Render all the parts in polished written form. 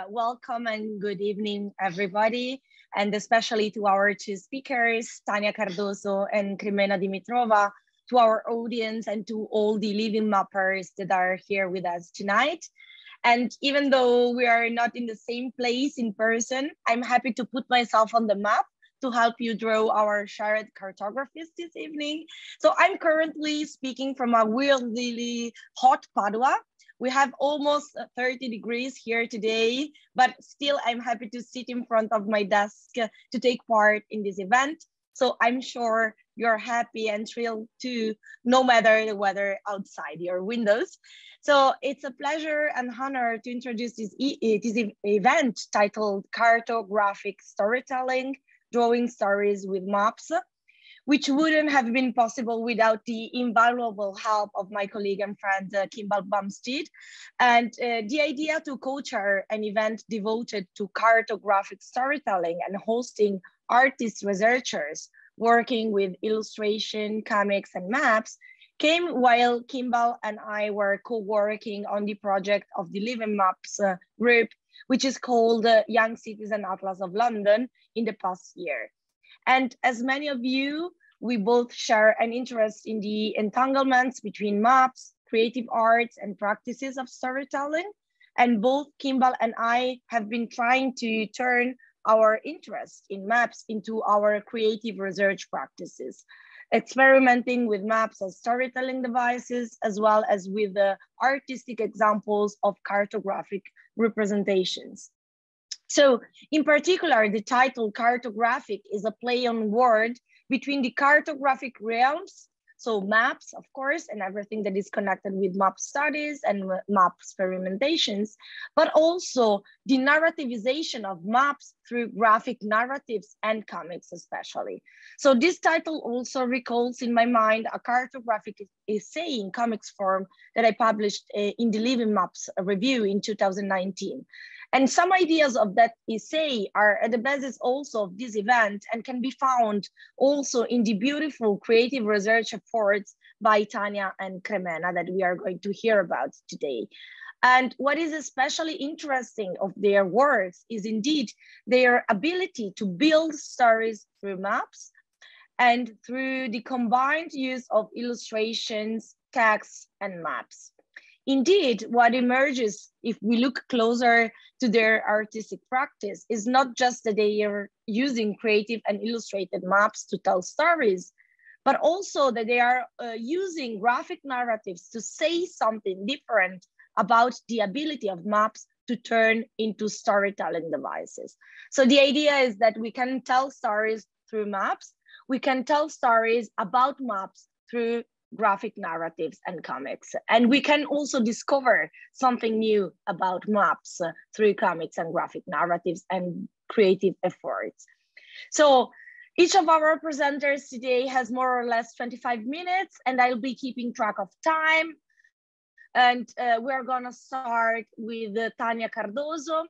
Welcome and good evening, everybody, and especially to our two speakers, Tania A Cardoso and Kremena Dimitrova, to our audience and to all the living mappers that are here with us tonight. And even though we are not in the same place in person, I'm happy to put myself on the map to help you draw our shared cartographies this evening. So I'm currently speaking from a weirdly hot Padua. We have almost 30 degrees here today, but still I'm happy to sit in front of my desk to take part in this event. So I'm sure you're happy and thrilled too, no matter the weather outside your windows. So it's a pleasure and honor to introduce this event titled Cartographic Storytelling, Drawing Stories with Maps, which wouldn't have been possible without the invaluable help of my colleague and friend, Kimball Bumstead. And the idea to co-chair an event devoted to cartographic storytelling and hosting artist researchers working with illustration, comics, and maps came while Kimball and I were co-working on the project of the Livingmaps group, which is called Young Citizen Atlas of London in the past year. And as many of you, we both share an interest in the entanglements between maps, creative arts, and practices of storytelling. And both Kimball and I have been trying to turn our interest in maps into our creative research practices, experimenting with maps as storytelling devices, as well as with the artistic examples of cartographic representations. So in particular, the title cartographic is a play on word between the cartographic realms, so maps, of course, and everything that is connected with map studies and map experimentations, but also the narrativization of maps through graphic narratives and comics especially. So this title also recalls in my mind a cartographic essay in comics form that I published in the Livingmaps review in 2019. And some ideas of that essay are at the basis also of this event and can be found also in the beautiful creative research efforts by Tania and Kremena that we are going to hear about today. And what is especially interesting of their works is indeed their ability to build stories through maps and through the combined use of illustrations, text, and maps. Indeed, what emerges if we look closer to their artistic practice is not just that they are using creative and illustrated maps to tell stories, but also that they are using graphic narratives to say something different about the ability of maps to turn into storytelling devices. So the idea is that we can tell stories through maps, we can tell stories about maps through graphic narratives and comics. And we can also discover something new about maps through comics and graphic narratives and creative efforts. So each of our presenters today has more or less 25 minutes, and I'll be keeping track of time. And we're gonna start with Tania Cardoso.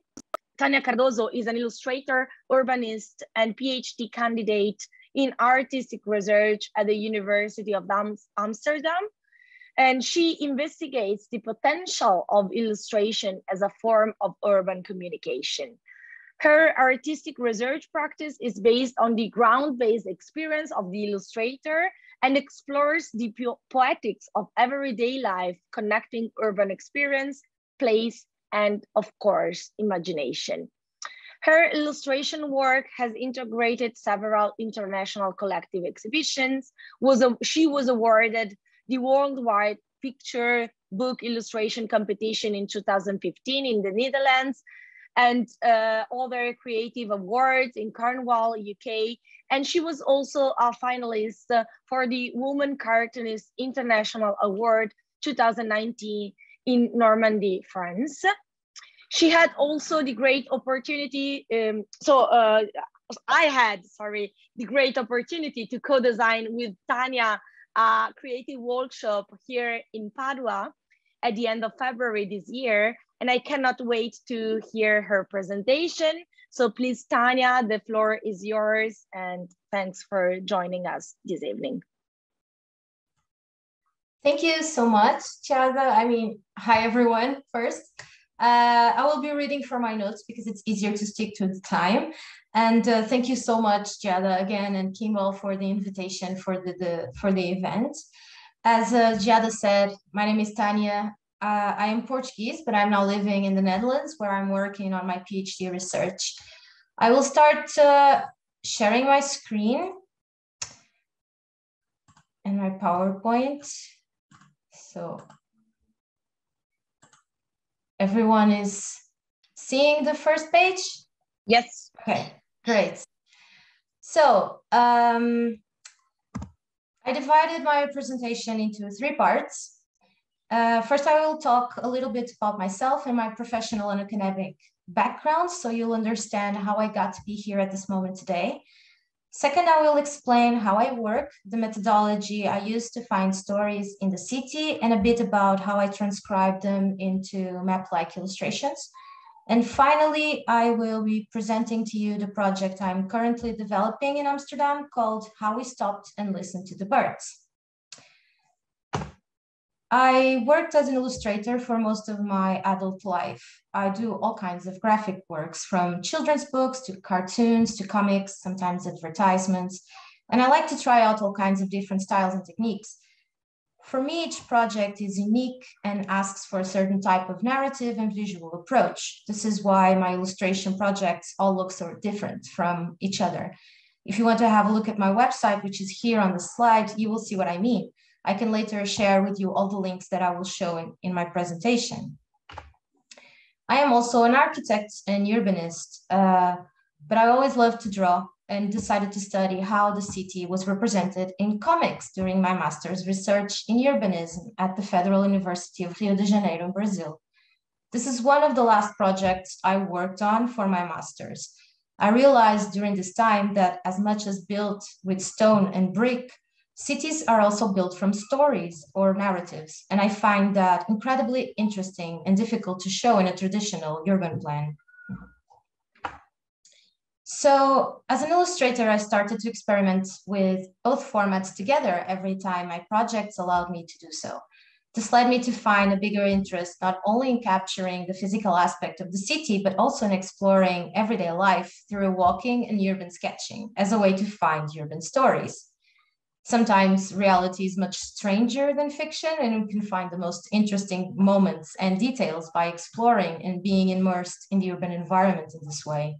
Tania Cardoso is an illustrator, urbanist, and PhD candidate in artistic research at the University of Amsterdam. And she investigates the potential of illustration as a form of urban communication. Her artistic research practice is based on the ground-based experience of the illustrator and explores the poetics of everyday life, connecting urban experience, place, and of course, imagination. Her illustration work has integrated several international collective exhibitions. She was awarded the Worldwide Picture Book Illustration Competition in 2015 in the Netherlands, and other creative awards in Cornwall, UK. And she was also a finalist for the Women Cartoonists International Award 2019 in Normandy, France. She had also the great opportunity, I had the great opportunity to co-design with Tania a creative workshop here in Padua at the end of February this year. And I cannot wait to hear her presentation. So please, Tania, the floor is yours. And thanks for joining us this evening. Thank you so much, Tiago. Hi everyone first. I will be reading from my notes because it's easier to stick to the time. And thank you so much, Giada, again, and Kimball for the invitation for the event. As Giada said, my name is Tania. I am Portuguese, but I'm now living in the Netherlands, where I'm working on my PhD research. I will start sharing my screen and my PowerPoint. So everyone is seeing the first page? Yes. Okay, great. So I divided my presentation into 3 parts. First, I will talk a little bit about myself and my professional and academic background, so you'll understand how I got to be here at this moment today. Second, I will explain how I work, the methodology I use to find stories in the city, and a bit about how I transcribe them into map-like illustrations. And finally, I will be presenting to you the project I'm currently developing in Amsterdam called How We Stopped and Listened to the Birds. I worked as an illustrator for most of my adult life. I do all kinds of graphic works, from children's books to cartoons to comics, sometimes advertisements, and I like to try out all kinds of different styles and techniques. For me, each project is unique and asks for a certain type of narrative and visual approach. This is why my illustration projects all look so different from each other. If you want to have a look at my website, which is here on the slide, you will see what I mean. I can later share with you all the links that I will show in my presentation. I am also an architect and urbanist, but I always loved to draw and decided to study how the city was represented in comics during my master's research in urbanism at the Federal University of Rio de Janeiro in Brazil. This is one of the last projects I worked on for my master's. I realized during this time that as much as built with stone and brick, cities are also built from stories or narratives, and I find that incredibly interesting and difficult to show in a traditional urban plan. So as an illustrator, I started to experiment with both formats together every time my projects allowed me to do so. This led me to find a bigger interest, not only in capturing the physical aspect of the city, but also in exploring everyday life through walking and urban sketching as a way to find urban stories. Sometimes reality is much stranger than fiction, and we can find the most interesting moments and details by exploring and being immersed in the urban environment in this way.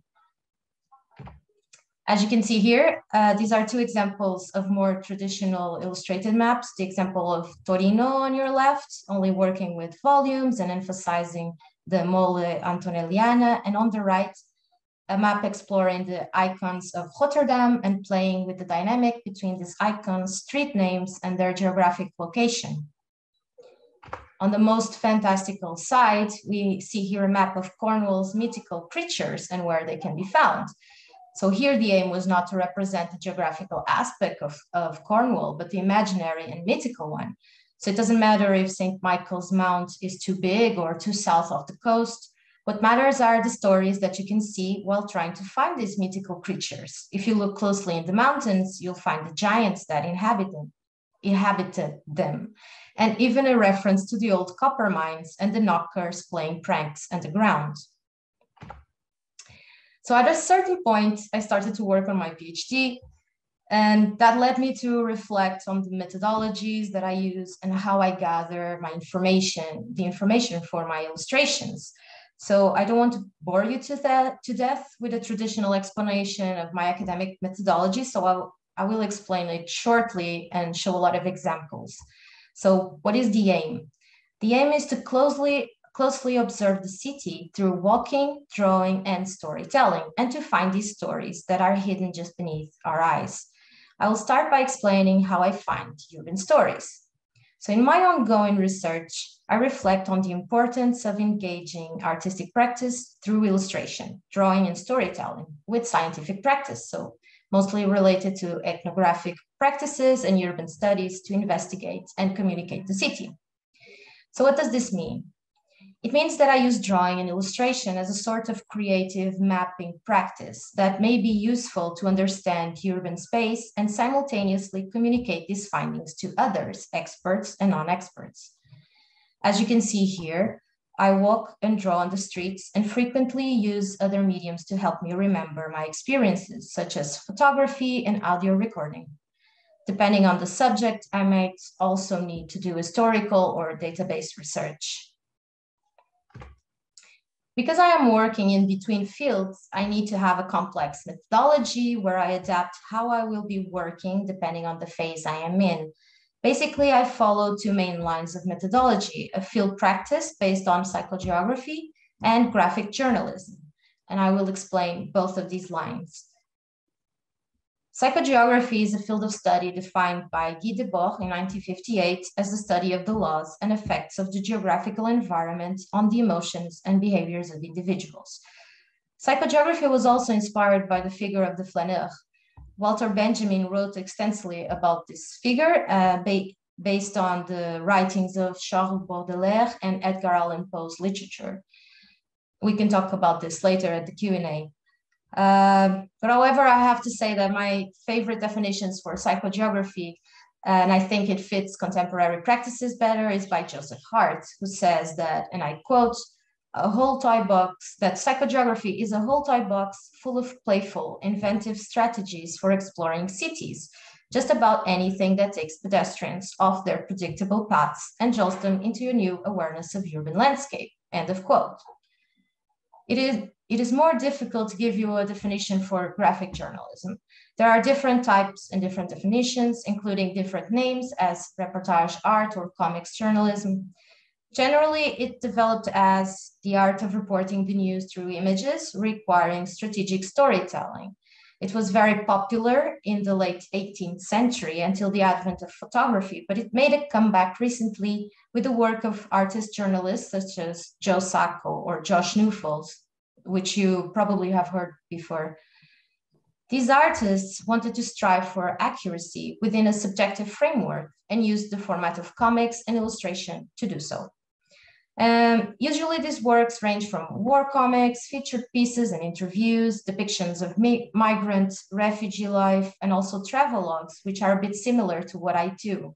As you can see here, these are 2 examples of more traditional illustrated maps. The example of Torino on your left, only working with volumes and emphasizing the mole antonelliana, and on the right, a map exploring the icons of Rotterdam and playing with the dynamic between these icons, street names, and their geographic location. On the most fantastical side, we see here a map of Cornwall's mythical creatures and where they can be found. So here the aim was not to represent the geographical aspect of Cornwall, but the imaginary and mythical one. So it doesn't matter if St. Michael's Mount is too big or too south of the coast. What matters are the stories that you can see while trying to find these mythical creatures. If you look closely in the mountains, you'll find the giants that inhabited them, and even a reference to the old copper mines and the knockers playing pranks underground. So at a certain point, I started to work on my PhD, and that led me to reflect on the methodologies that I use and how I gather my information, the information for my illustrations. So I don't want to bore you to death with a traditional explanation of my academic methodology, so I will explain it shortly and show a lot of examples. So what is the aim? The aim is to closely observe the city through walking, drawing, and storytelling, and to find these stories that are hidden just beneath our eyes. I will start by explaining how I find urban stories. So in my ongoing research, I reflect on the importance of engaging artistic practice through illustration, drawing, and storytelling with scientific practice, so mostly related to ethnographic practices and urban studies to investigate and communicate the city. So what does this mean? It means that I use drawing and illustration as a sort of creative mapping practice that may be useful to understand urban space and simultaneously communicate these findings to others, experts and non-experts. As you can see here, I walk and draw on the streets and frequently use other mediums to help me remember my experiences, such as photography and audio recording. Depending on the subject, I might also need to do historical or database research. Because I am working in between fields, I need to have a complex methodology where I adapt how I will be working depending on the phase I am in. Basically, I follow two main lines of methodology, a field practice based on psychogeography and graphic journalism. And I will explain both of these lines. Psychogeography is a field of study defined by Guy Debord in 1958 as the study of the laws and effects of the geographical environment on the emotions and behaviors of individuals. Psychogeography was also inspired by the figure of the flaneur. Walter Benjamin wrote extensively about this figure based on the writings of Charles Baudelaire and Edgar Allan Poe's literature. We can talk about this later at the Q&A. But however, I have to say that my favorite definitions for psychogeography, and I think it fits contemporary practices better, is by Joseph Hart, who says that, and I quote, a whole toy box, that psychogeography is a whole toy box full of playful, inventive strategies for exploring cities, just about anything that takes pedestrians off their predictable paths and jolts them into a new awareness of urban landscape, end of quote. It is more difficult to give you a definition for graphic journalism. There are different types and different definitions, including different names as reportage art or comics journalism. Generally, it developed as the art of reporting the news through images, requiring strategic storytelling. It was very popular in the late 18th century until the advent of photography, but it made a comeback recently with the work of artist journalists such as Joe Sacco or Josh Newfolds, which you probably have heard before. These artists wanted to strive for accuracy within a subjective framework and used the format of comics and illustration to do so. Usually these works range from war comics, featured pieces and interviews, depictions of migrant, refugee life, and also travelogues, which are a bit similar to what I do.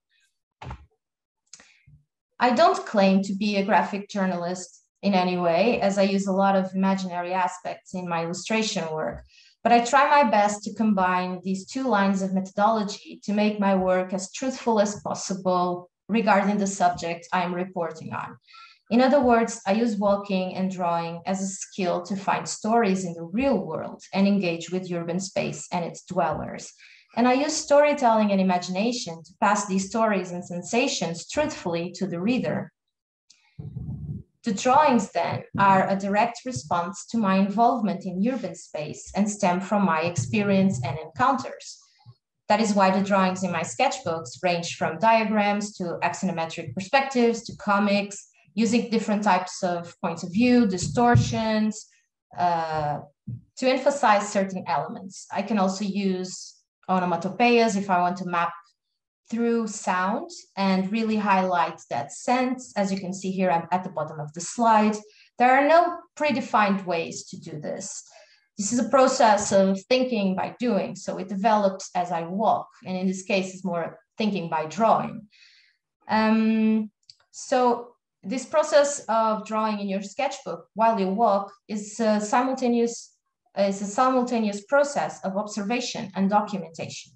I don't claim to be a graphic journalist in any way, as I use a lot of imaginary aspects in my illustration work, but I try my best to combine these two lines of methodology to make my work as truthful as possible regarding the subject I'm reporting on. In other words, I use walking and drawing as a skill to find stories in the real world and engage with urban space and its dwellers. And I use storytelling and imagination to pass these stories and sensations truthfully to the reader. The drawings then are a direct response to my involvement in urban space and stem from my experience and encounters. That is why the drawings in my sketchbooks range from diagrams to axonometric perspectives to comics, using different types of points of view, distortions, to emphasize certain elements. I can also use onomatopoeias if I want to map through sound and really highlight that sense. As you can see here, I'm at the bottom of the slide. There are no predefined ways to do this. This is a process of thinking by doing, so it develops as I walk, and in this case, it's more thinking by drawing. So this process of drawing in your sketchbook while you walk is a simultaneous process of observation and documentation.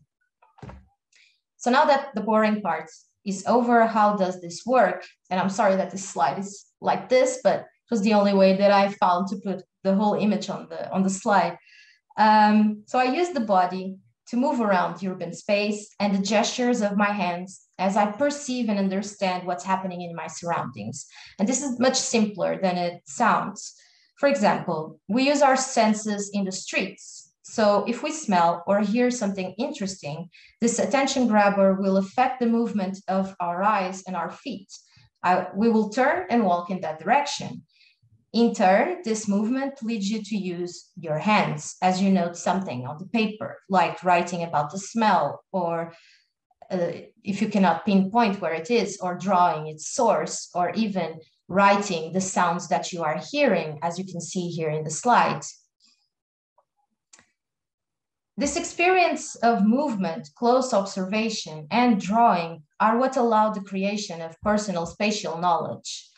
So now that the boring part is over, how does this work? And I'm sorry that this slide is like this, but it was the only way that I found to put the whole image on the slide. So I use the body to move around urban space and the gestures of my hands as I perceive and understand what's happening in my surroundings. And this is much simpler than it sounds. For example, we use our senses in the streets. So if we smell or hear something interesting, this attention grabber will affect the movement of our eyes and our feet. We will turn and walk in that direction. In turn, this movement leads you to use your hands as you note something on the paper, like writing about the smell, or if you cannot pinpoint where it is, or drawing its source, or even writing the sounds that you are hearing, as you can see here in the slide. This experience of movement, close observation, and drawing are what allow the creation of personal spatial knowledge.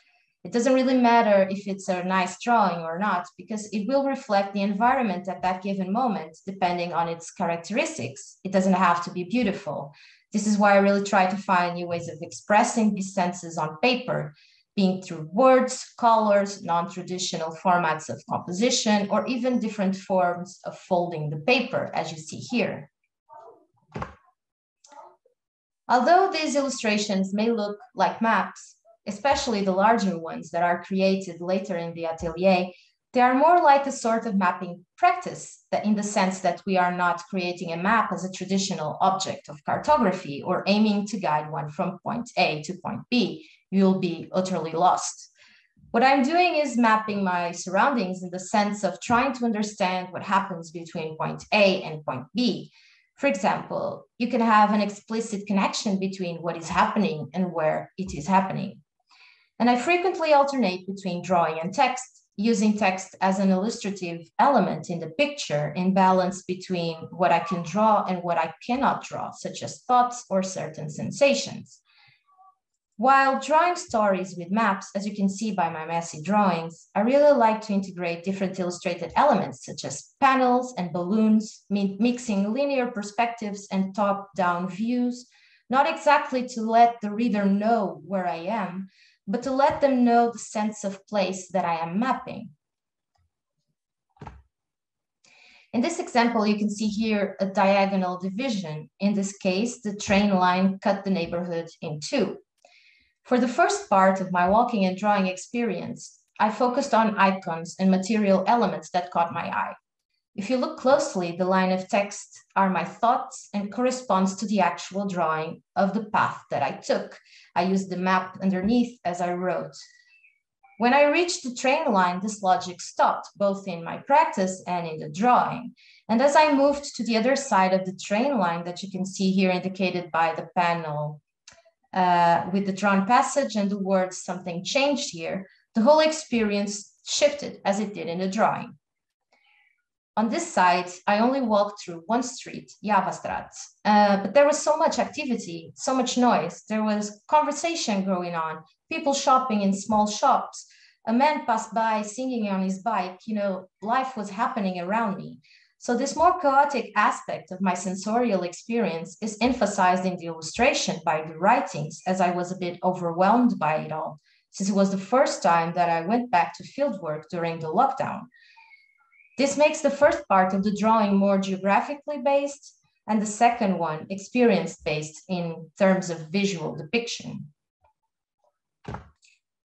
It doesn't really matter if it's a nice drawing or not, because it will reflect the environment at that given moment, depending on its characteristics. It doesn't have to be beautiful. This is why I really try to find new ways of expressing these senses on paper, being through words, colors, non-traditional formats of composition, or even different forms of folding the paper, as you see here. Although these illustrations may look like maps, especially the larger ones that are created later in the atelier, they are more like a sort of mapping practice, that in the sense that we are not creating a map as a traditional object of cartography or aiming to guide one from point A to point B. You'll be utterly lost. What I'm doing is mapping my surroundings in the sense of trying to understand what happens between point A and point B. For example, you can have an explicit connection between what is happening and where it is happening. And I frequently alternate between drawing and text, using text as an illustrative element in the picture, in balance between what I can draw and what I cannot draw, such as thoughts or certain sensations. While drawing stories with maps, as you can see by my messy drawings, I really like to integrate different illustrated elements, such as panels and balloons, mixing linear perspectives and top-down views, not exactly to let the reader know where I am, but to let them know the sense of place that I am mapping. In this example, you can see here a diagonal division. In this case, the train line cut the neighborhood in two. For the first part of my walking and drawing experience, I focused on icons and material elements that caught my eye. If you look closely, the line of text are my thoughts and corresponds to the actual drawing of the path that I took. I used the map underneath as I wrote. When I reached the train line, this logic stopped, both in my practice and in the drawing. And as I moved to the other side of the train line that you can see here indicated by the panel with the drawn passage and the words "something changed here," the whole experience shifted as it did in the drawing. On this side, I only walked through one street, Javastrat, but there was so much activity, so much noise. There was conversation going on, people shopping in small shops. A man passed by singing on his bike. You know, life was happening around me. So this more chaotic aspect of my sensorial experience is emphasized in the illustration by the writings, as I was a bit overwhelmed by it all, since it was the first time that I went back to fieldwork during the lockdown. This makes the first part of the drawing more geographically based, and the second one experience-based in terms of visual depiction.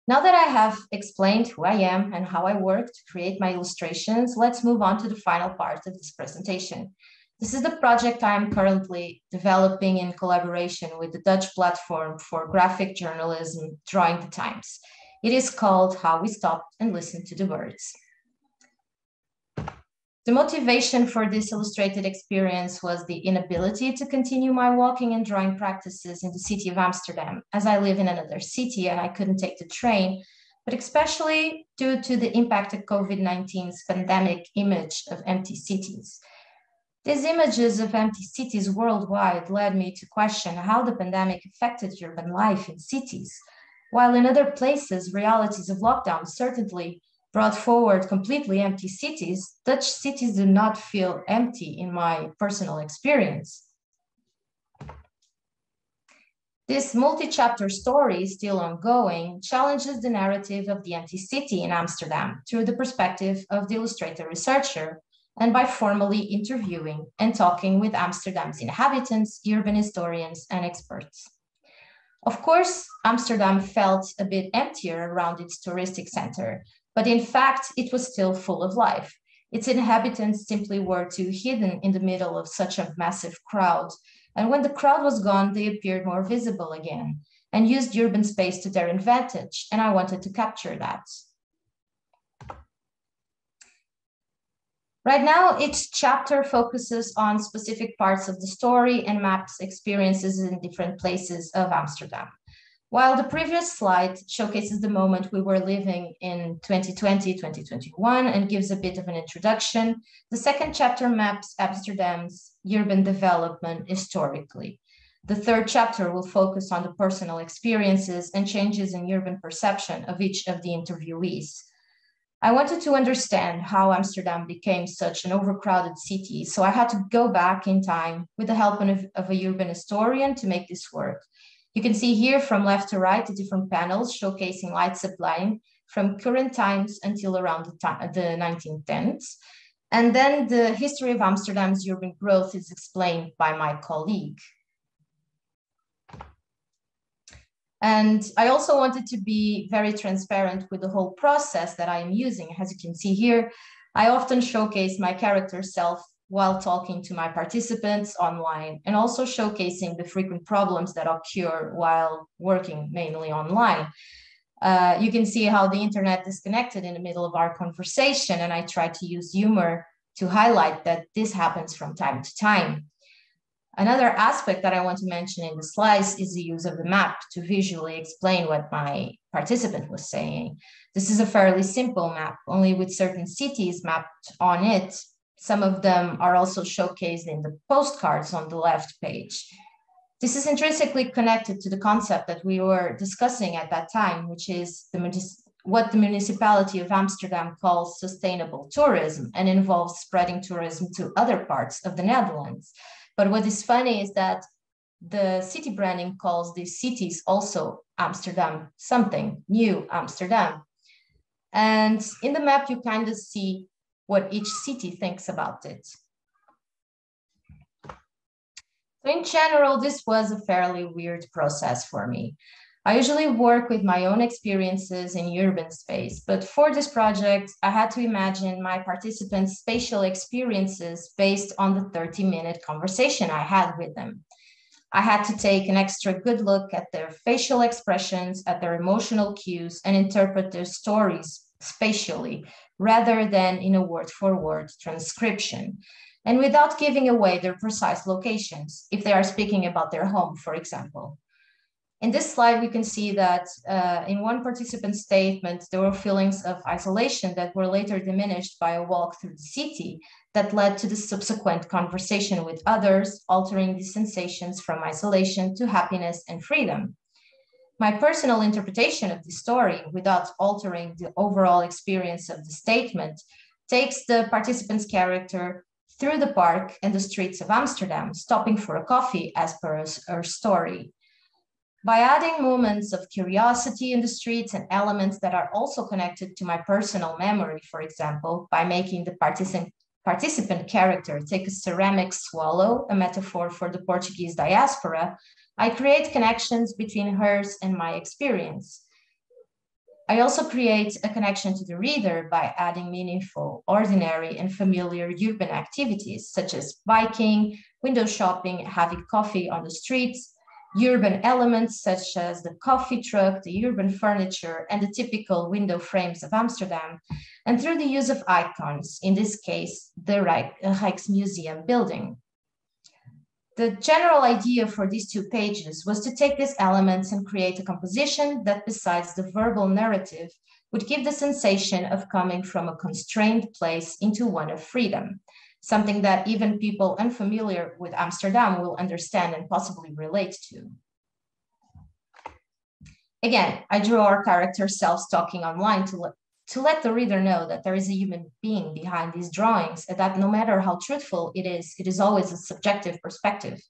Now that I have explained who I am and how I work to create my illustrations, let's move on to the final part of this presentation. This is the project I am currently developing in collaboration with the Dutch platform for graphic journalism, Drawing the Times. It is called How We Stopped and Listened to the Birds. The motivation for this illustrated experience was the inability to continue my walking and drawing practices in the city of Amsterdam, as I live in another city and I couldn't take the train, but especially due to the impact of COVID-19's pandemic image of empty cities. These images of empty cities worldwide led me to question how the pandemic affected urban life in cities, while in other places, realities of lockdown certainly brought forward completely empty cities. Dutch cities do not feel empty in my personal experience. This multi-chapter story, still ongoing, challenges the narrative of the empty city in Amsterdam through the perspective of the illustrator researcher and by formally interviewing and talking with Amsterdam's inhabitants, urban historians, and experts. Of course, Amsterdam felt a bit emptier around its touristic center, but in fact, it was still full of life. Its inhabitants simply were too hidden in the middle of such a massive crowd. And when the crowd was gone, they appeared more visible again and used urban space to their advantage. And I wanted to capture that. Right now, each chapter focuses on specific parts of the story and maps experiences in different places of Amsterdam. While the previous slide showcases the moment we were living in 2020, 2021, and gives a bit of an introduction, the second chapter maps Amsterdam's urban development historically. The third chapter will focus on the personal experiences and changes in urban perception of each of the interviewees. I wanted to understand how Amsterdam became such an overcrowded city, so I had to go back in time with the help of a urban historian to make this work. You can see here from left to right the different panels showcasing light supplying from current times until around the 1910s. And then the history of Amsterdam's urban growth is explained by my colleague. And I also wanted to be very transparent with the whole process that I am using. As you can see here, I often showcase my character self while talking to my participants online, and also showcasing the frequent problems that occur while working mainly online. You can see how the internet disconnected in the middle of our conversation, and I try to use humor to highlight that this happens from time to time. Another aspect that I want to mention in the slides is the use of the map to visually explain what my participant was saying. This is a fairly simple map, only with certain cities mapped on it. Some of them are also showcased in the postcards on the left page. This is intrinsically connected to the concept that we were discussing at that time, which is what the municipality of Amsterdam calls sustainable tourism, and involves spreading tourism to other parts of the Netherlands. But what is funny is that the city branding calls these cities also Amsterdam something, New Amsterdam. And in the map, you kind of see what each city thinks about it. So in general, this was a fairly weird process for me. I usually work with my own experiences in urban space, but for this project, I had to imagine my participants' spatial experiences based on the 30-minute conversation I had with them. I had to take an extra good look at their facial expressions, at their emotional cues, and interpret their stories spatially, rather than in a word-for-word transcription, and without giving away their precise locations, if they are speaking about their home, for example. In this slide, we can see that in one participant's statement, there were feelings of isolation that were later diminished by a walk through the city that led to the subsequent conversation with others, altering the sensations from isolation to happiness and freedom. My personal interpretation of the story, without altering the overall experience of the statement, takes the participant's character through the park and the streets of Amsterdam, stopping for a coffee as per her story. By adding moments of curiosity in the streets and elements that are also connected to my personal memory, for example, by making the participant character take a ceramic swallow, a metaphor for the Portuguese diaspora, I create connections between hers and my experience. I also create a connection to the reader by adding meaningful, ordinary, and familiar urban activities, such as biking, window shopping, having coffee on the streets, urban elements such as the coffee truck, the urban furniture, and the typical window frames of Amsterdam, and through the use of icons, in this case, the Rijksmuseum building. The general idea for these 2 pages was to take these elements and create a composition that, besides the verbal narrative, would give the sensation of coming from a constrained place into one of freedom, something that even people unfamiliar with Amsterdam will understand and possibly relate to. Again, I drew our character selves talking online to let the reader know that there is a human being behind these drawings, and that no matter how truthful it is always a subjective perspective.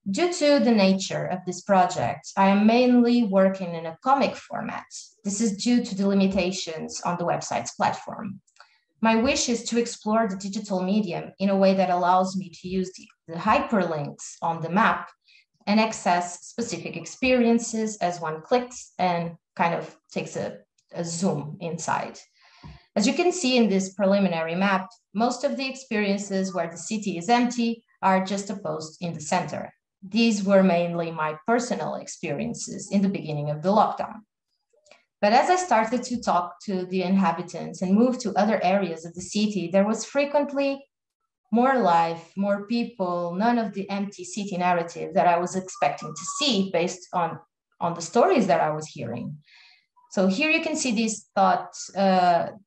Due to the nature of this project, I am mainly working in a comic format. This is due to the limitations on the website's platform. My wish is to explore the digital medium in a way that allows me to use the hyperlinks on the map and access specific experiences as one clicks and kind of takes a zoom inside. As you can see in this preliminary map, most of the experiences where the city is empty are juxtaposed in the center. These were mainly my personal experiences in the beginning of the lockdown. But as I started to talk to the inhabitants and move to other areas of the city, there was frequently more life, more people, none of the empty city narrative that I was expecting to see based on the stories that I was hearing. So here you can see these thoughts,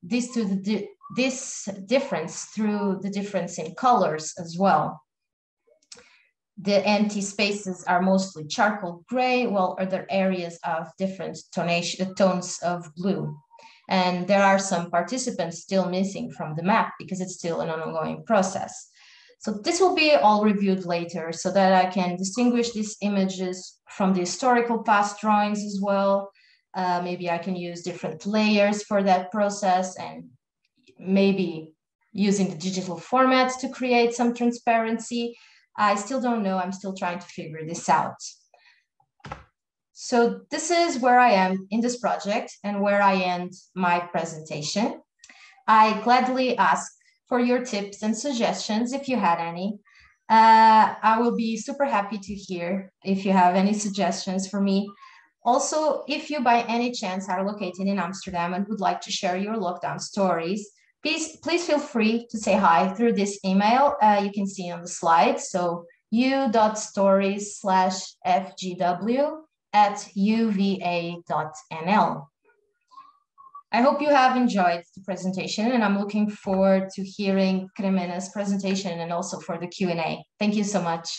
this difference through the difference in colors as well. The empty spaces are mostly charcoal gray, while other areas of different tones of blue. And there are some participants still missing from the map because it's still an ongoing process. So this will be all reviewed later so that I can distinguish these images from the historical past drawings as well. Maybe I can use different layers for that process and maybe using the digital formats to create some transparency. I still don't know. I'm still trying to figure this out. So this is where I am in this project and where I end my presentation. I gladly ask for your tips and suggestions if you had any. I will be super happy to hear if you have any suggestions for me. Also, if you by any chance are located in Amsterdam and would like to share your lockdown stories, please feel free to say hi through this email you can see on the slide. So u.stories/fgw@uva.nl. I hope you have enjoyed the presentation, and I'm looking forward to hearing Kremena's presentation and also for the Q&A. Thank you so much.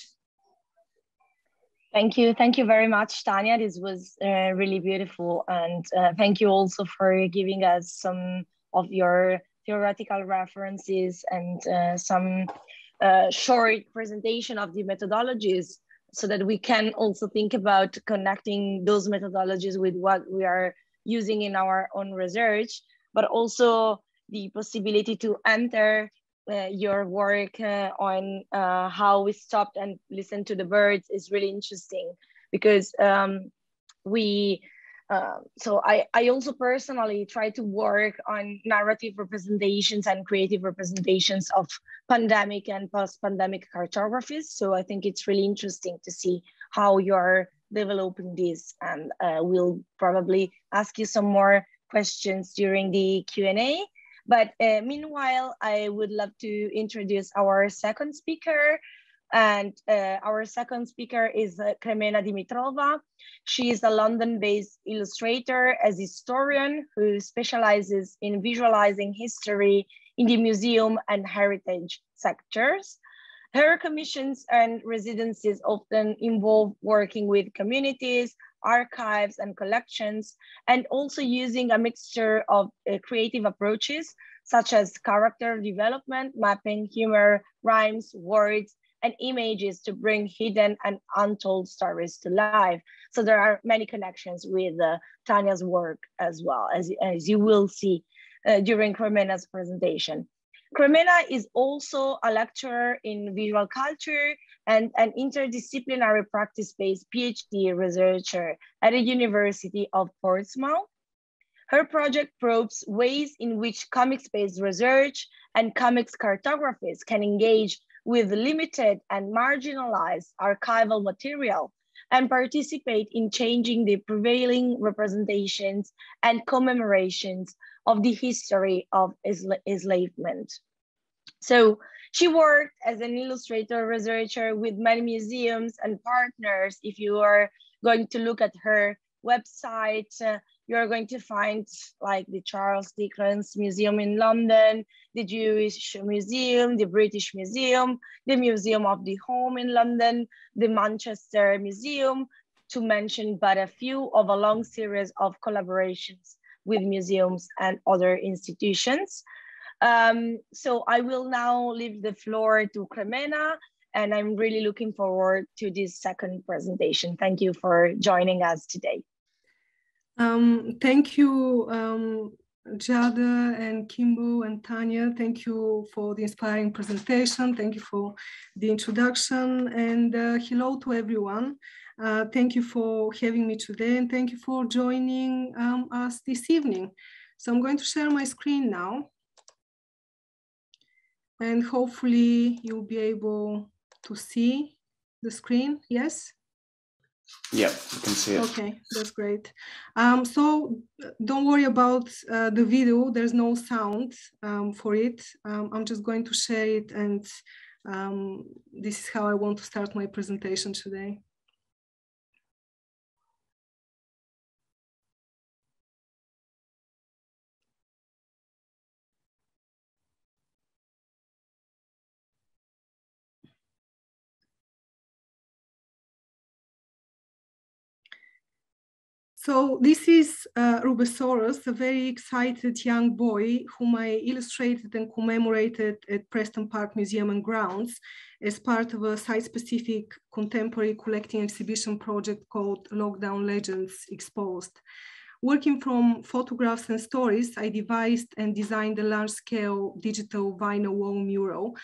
Thank you. Thank you very much, Tania. This was really beautiful. And thank you also for giving us some of your theoretical references and some short presentation of the methodologies so that we can also think about connecting those methodologies with what we are using in our own research, but also the possibility to enter your work on how we stopped and listened to the birds is really interesting because so I also personally try to work on narrative representations and creative representations of pandemic and post-pandemic cartographies. So I think it's really interesting to see how you're developing this, and we'll probably ask you some more questions during the Q&A. But meanwhile, I would love to introduce our second speaker. And our second speaker is Kremena Dimitrova. She is a London-based illustrator as historian who specializes in visualizing history in the museum and heritage sectors. Her commissions and residencies often involve working with communities, archives, and collections, and also using a mixture of creative approaches, such as character development, mapping, humor, rhymes, words, and images to bring hidden and untold stories to life. So there are many connections with Tania's work as well, as you will see during Kremena's presentation. Kremena is also a lecturer in visual culture and an interdisciplinary practice-based PhD researcher at the University of Portsmouth. Her project probes ways in which comics-based research and comics cartographies can engage with limited and marginalized archival material and participate in changing the prevailing representations and commemorations of the history of enslavement. So she worked as an illustrator researcher with many museums and partners. If you are going to look at her website, you're going to find like the Charles Dickens Museum in London, the Jewish Museum, the British Museum, the Museum of the Home in London, the Manchester Museum, to mention but a few of a long series of collaborations with museums and other institutions. So I will now leave the floor to Kremena, and I'm really looking forward to this second presentation. Thank you for joining us today. Thank you, Jada and Kimbo and Tania. Thank you for the inspiring presentation. Thank you for the introduction, and hello to everyone. Thank you for having me today, and thank you for joining us this evening. So I'm going to share my screen now, and hopefully you'll be able to see the screen. Yes? Yeah, you can see it. Okay, that's great. So don't worry about the video. There's no sound for it. I'm just going to share it, and this is how I want to start my presentation today. So this is Rubesaurus, a very excited young boy whom I illustrated and commemorated at Preston Park Museum and Grounds as part of a site-specific contemporary collecting exhibition project called Lockdown Legends Exposed. Working from photographs and stories, I devised and designed a large-scale digital vinyl wall mural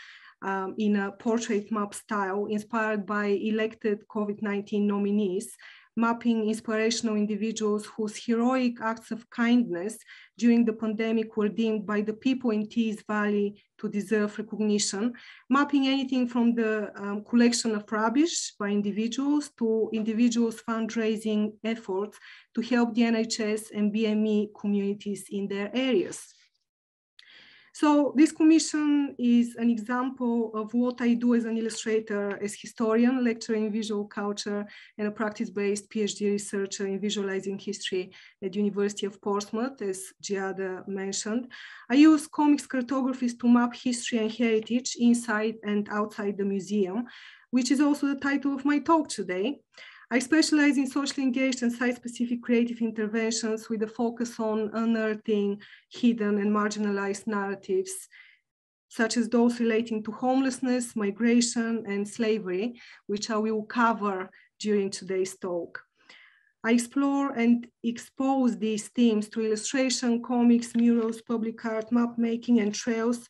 in a portrait map style inspired by elected COVID-19 nominees, mapping inspirational individuals whose heroic acts of kindness during the pandemic were deemed by the people in Tees Valley to deserve recognition, mapping anything from the collection of rubbish by individuals to individuals' fundraising efforts to help the NHS and BME communities in their areas. So this commission is an example of what I do as an illustrator, as historian, lecturer in visual culture, and a practice-based PhD researcher in visualizing history at the University of Portsmouth, as Giada mentioned. I use comics cartographies to map history and heritage inside and outside the museum, which is also the title of my talk today. I specialize in socially engaged and site-specific creative interventions with a focus on unearthing hidden and marginalized narratives, such as those relating to homelessness, migration, and slavery, which I will cover during today's talk. I explore and expose these themes through illustration, comics, murals, public art, map making, and trails,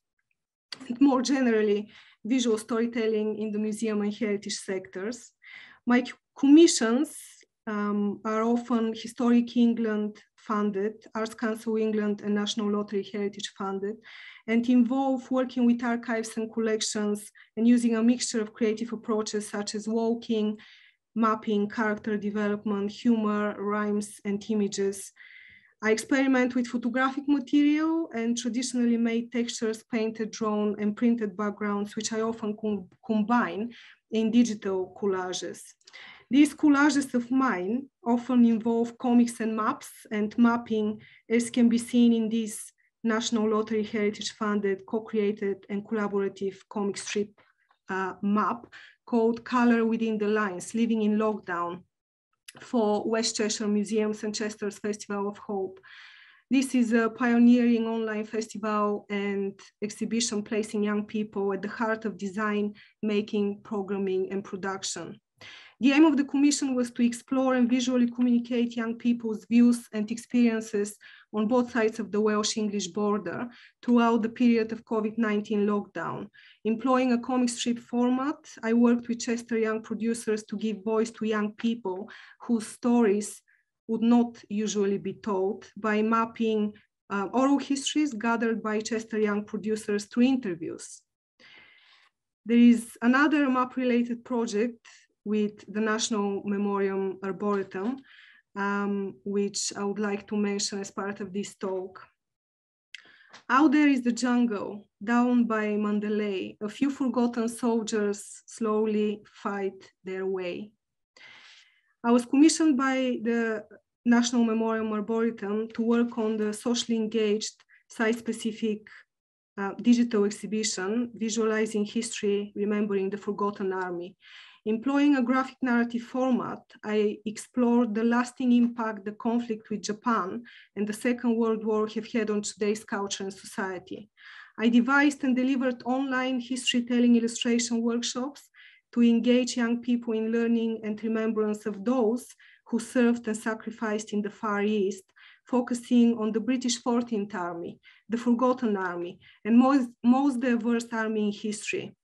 and more generally, visual storytelling in the museum and heritage sectors. My commissions are often Historic England funded, Arts Council England and National Lottery Heritage funded, and involve working with archives and collections and using a mixture of creative approaches such as walking, mapping, character development, humor, rhymes, and images. I experiment with photographic material and traditionally made textures, painted, drawn, and printed backgrounds, which I often combine in digital collages. These collages of mine often involve comics and maps and mapping, as can be seen in this National Lottery Heritage funded, co-created and collaborative comic strip map called Color Within the Lines, Living in Lockdown for West Cheshire Museums and Chester's Festival of Hope. This is a pioneering online festival and exhibition placing young people at the heart of design, making, programming, and production. The aim of the commission was to explore and visually communicate young people's views and experiences on both sides of the Welsh-English border throughout the period of COVID-19 lockdown. Employing a comic strip format, I worked with Chester young producers to give voice to young people whose stories would not usually be told by mapping oral histories gathered by Chester young producers through interviews. There is another map-related project with the National Memoriam Arboretum, which I would like to mention as part of this talk. Out there is the jungle, down by Mandalay. A few forgotten soldiers slowly fight their way. I was commissioned by the National Memoriam Arboretum to work on the socially engaged, site-specific digital exhibition, Visualizing History, Remembering the Forgotten Army. Employing a graphic narrative format, I explored the lasting impact the conflict with Japan and the Second World War have had on today's culture and society. I devised and delivered online history-telling illustration workshops to engage young people in learning and remembrance of those who served and sacrificed in the Far East, focusing on the British 14th Army, the Forgotten Army, and most diverse army in history.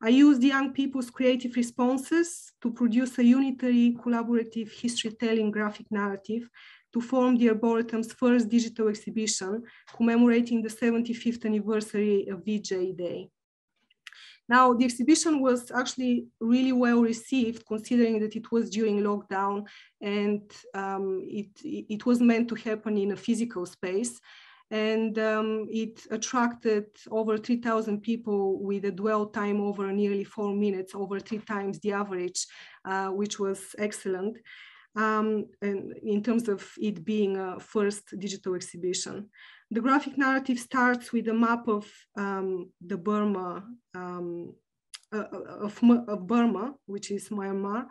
I used young people's creative responses to produce a unitary collaborative history-telling graphic narrative to form the Arboretum's first digital exhibition commemorating the 75th anniversary of VJ Day. Now, the exhibition was actually really well received considering that it was during lockdown and it was meant to happen in a physical space. And it attracted over 3,000 people with a dwell time over nearly 4 minutes, over 3 times the average, which was excellent. And in terms of it being a first digital exhibition. The graphic narrative starts with a map of the Burma of Burma, which is Myanmar.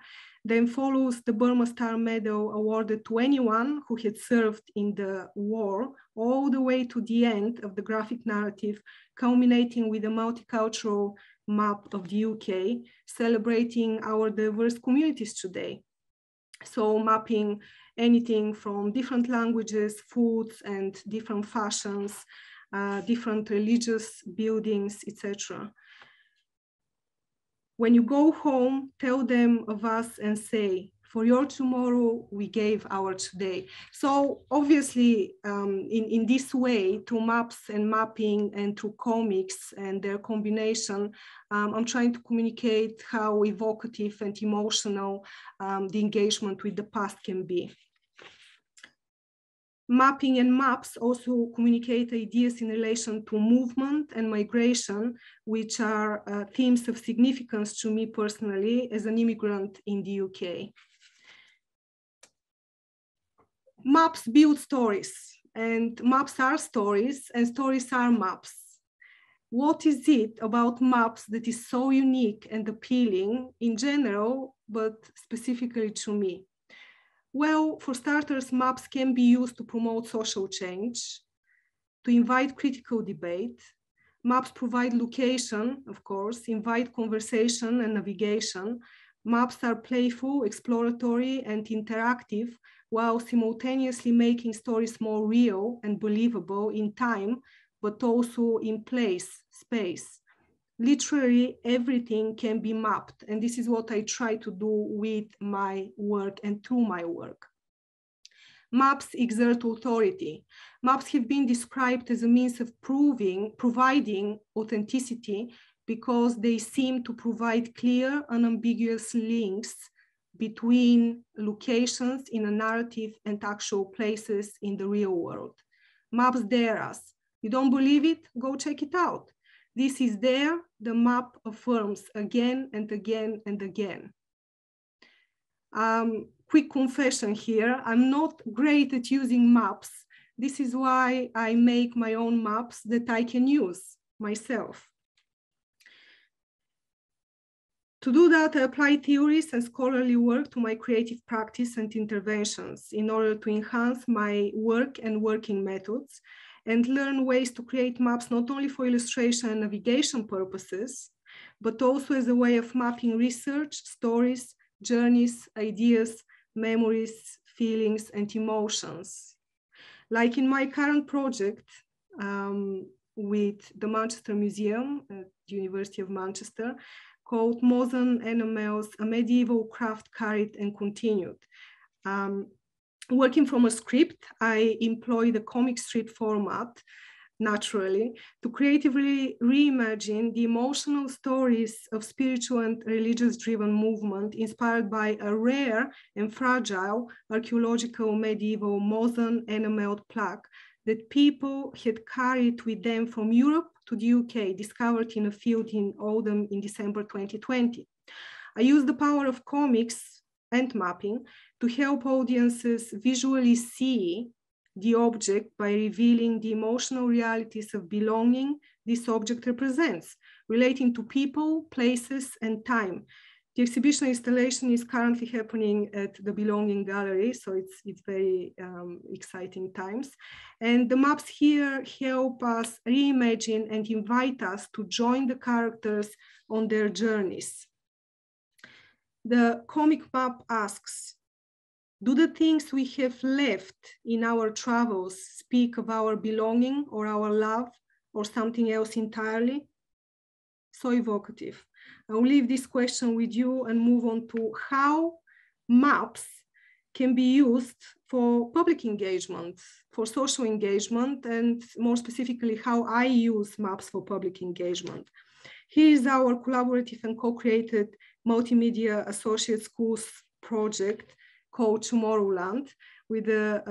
Then follows the Burma Star Medal awarded to anyone who had served in the war, all the way to the end of the graphic narrative, culminating with a multicultural map of the UK, celebrating our diverse communities today. So mapping anything from different languages, foods, and different fashions, different religious buildings, etc. When you go home, tell them of us and say, for your tomorrow, we gave our today. So obviously, in this way, through maps and mapping and through comics and their combination, I'm trying to communicate how evocative and emotional the engagement with the past can be. Mapping and maps also communicate ideas in relation to movement and migration, which are themes of significance to me personally as an immigrant in the UK. Maps build stories, and maps are stories, and stories are maps. What is it about maps that is so unique and appealing in general, but specifically to me? Well, for starters, maps can be used to promote social change, to invite critical debate. Maps provide location, of course, invite conversation and navigation. Maps are playful, exploratory, and interactive, while simultaneously making stories more real and believable in time, but also in place, space. Literally everything can be mapped, and this is what I try to do with my work and through my work. Maps exert authority. Maps have been described as a means of providing authenticity because they seem to provide clear, unambiguous links between locations in a narrative and actual places in the real world. Maps dare us. You don't believe it? Go check it out. This is there, the map affirms again and again and again. Quick confession here, I'm not great at using maps. This is why I make my own maps that I can use myself. To do that, I apply theories and scholarly work to my creative practice and interventions in order to enhance my work and working methods, and learn ways to create maps not only for illustration and navigation purposes, but also as a way of mapping research, stories, journeys, ideas, memories, feelings, and emotions. Like in my current project with the Manchester Museum at the University of Manchester, called Modern Enamels, a medieval craft carried and continued. Working from a script, I employ the comic strip format, naturally, to creatively reimagine the emotional stories of spiritual and religious-driven movement inspired by a rare and fragile archaeological medieval modern enameled plaque that people had carried with them from Europe to the UK, discovered in a field in Oldham in December 2020. I use the power of comics and mapping to help audiences visually see the object by revealing the emotional realities of belonging this object represents, relating to people, places, and time. The exhibition installation is currently happening at the Belonging Gallery, so it's very exciting times. And the maps here help us reimagine and invite us to join the characters on their journeys. The comic map asks, do the things we have left in our travels speak of our belonging or our love or something else entirely? So evocative. I will leave this question with you and move on to how maps can be used for public engagement, for social engagement, and more specifically, how I use maps for public engagement. Here is our collaborative and co-created Multimedia Associate Schools project called Tomorrowland, with the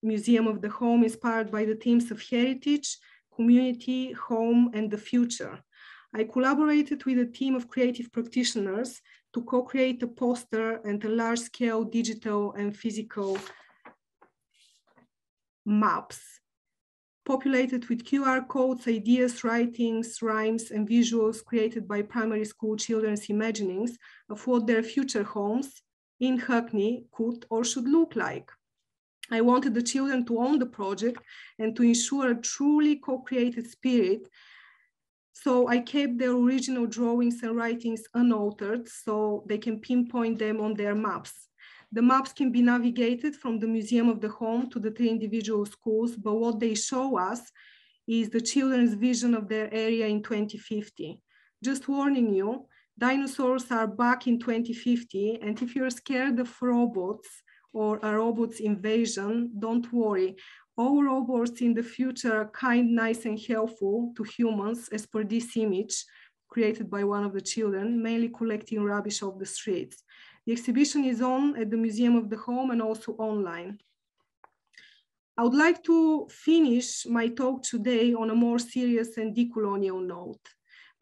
Museum of the Home inspired by the themes of heritage, community, home, and the future. I collaborated with a team of creative practitioners to co-create a poster and a large-scale digital and physical maps populated with QR codes, ideas, writings, rhymes, and visuals created by primary school children's imaginings of what their future homes in Hackney could or should look like. I wanted the children to own the project and to ensure a truly co-created spirit. So I kept their original drawings and writings unaltered so they can pinpoint them on their maps. The maps can be navigated from the Museum of the Home to the 3 individual schools, but what they show us is the children's vision of their area in 2050. Just warning you, dinosaurs are back in 2050, and if you're scared of robots or a robot's invasion, don't worry. All robots in the future are kind, nice, and helpful to humans, as per this image created by one of the children, mainly collecting rubbish off the streets. The exhibition is on at the Museum of the Home and also online. I would like to finish my talk today on a more serious and decolonial note.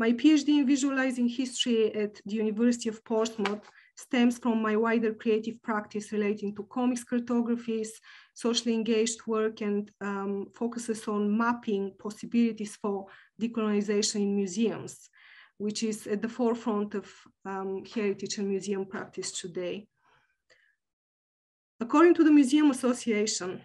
My PhD in visualizing history at the University of Portsmouth stems from my wider creative practice relating to comics cartographies, socially engaged work, and focuses on mapping possibilities for decolonization in museums, which is at the forefront of heritage and museum practice today. According to the Museum Association,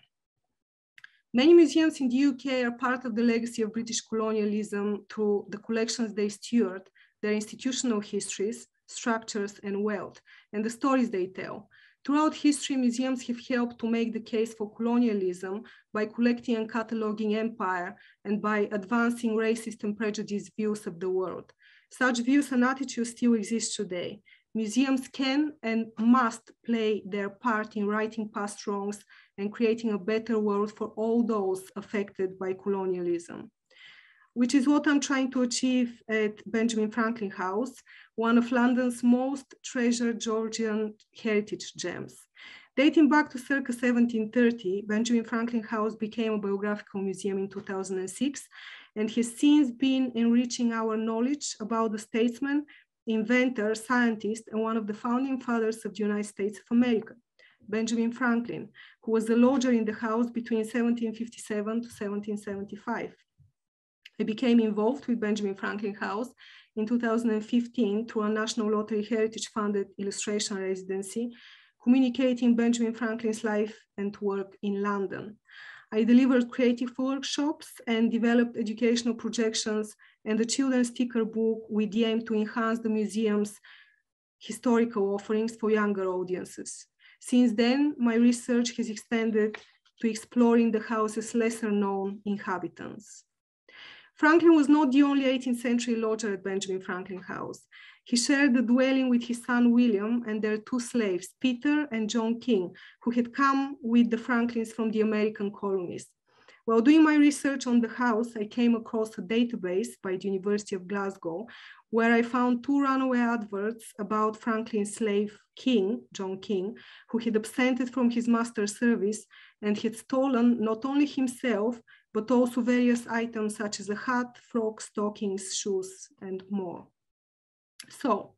many museums in the UK are part of the legacy of British colonialism through the collections they steward, their institutional histories, structures, and wealth, and the stories they tell. Throughout history, museums have helped to make the case for colonialism by collecting and cataloging empire and by advancing racist and prejudiced views of the world. Such views and attitudes still exist today. Museums can and must play their part in righting past wrongs and creating a better world for all those affected by colonialism, which is what I'm trying to achieve at Benjamin Franklin House, one of London's most treasured Georgian heritage gems. Dating back to circa 1730, Benjamin Franklin House became a biographical museum in 2006 and has since been enriching our knowledge about the statesman, inventor, scientist, and one of the founding fathers of the United States of America, Benjamin Franklin, who was a lodger in the house between 1757 to 1775. I became involved with Benjamin Franklin House in 2015 through a National Lottery Heritage funded illustration residency, communicating Benjamin Franklin's life and work in London. I delivered creative workshops and developed educational projections and a children's sticker book with the aim to enhance the museum's historical offerings for younger audiences. Since then, my research has extended to exploring the house's lesser known inhabitants. Franklin was not the only 18th century lodger at Benjamin Franklin House. He shared the dwelling with his son William and their 2 slaves, Peter and John King, who had come with the Franklins from the American colonies. While doing my research on the house, I came across a database by the University of Glasgow, where I found 2 runaway adverts about Franklin's slave King, John King, who had absented from his master's service and had stolen not only himself, but also various items such as a hat, frock, stockings, shoes, and more. So,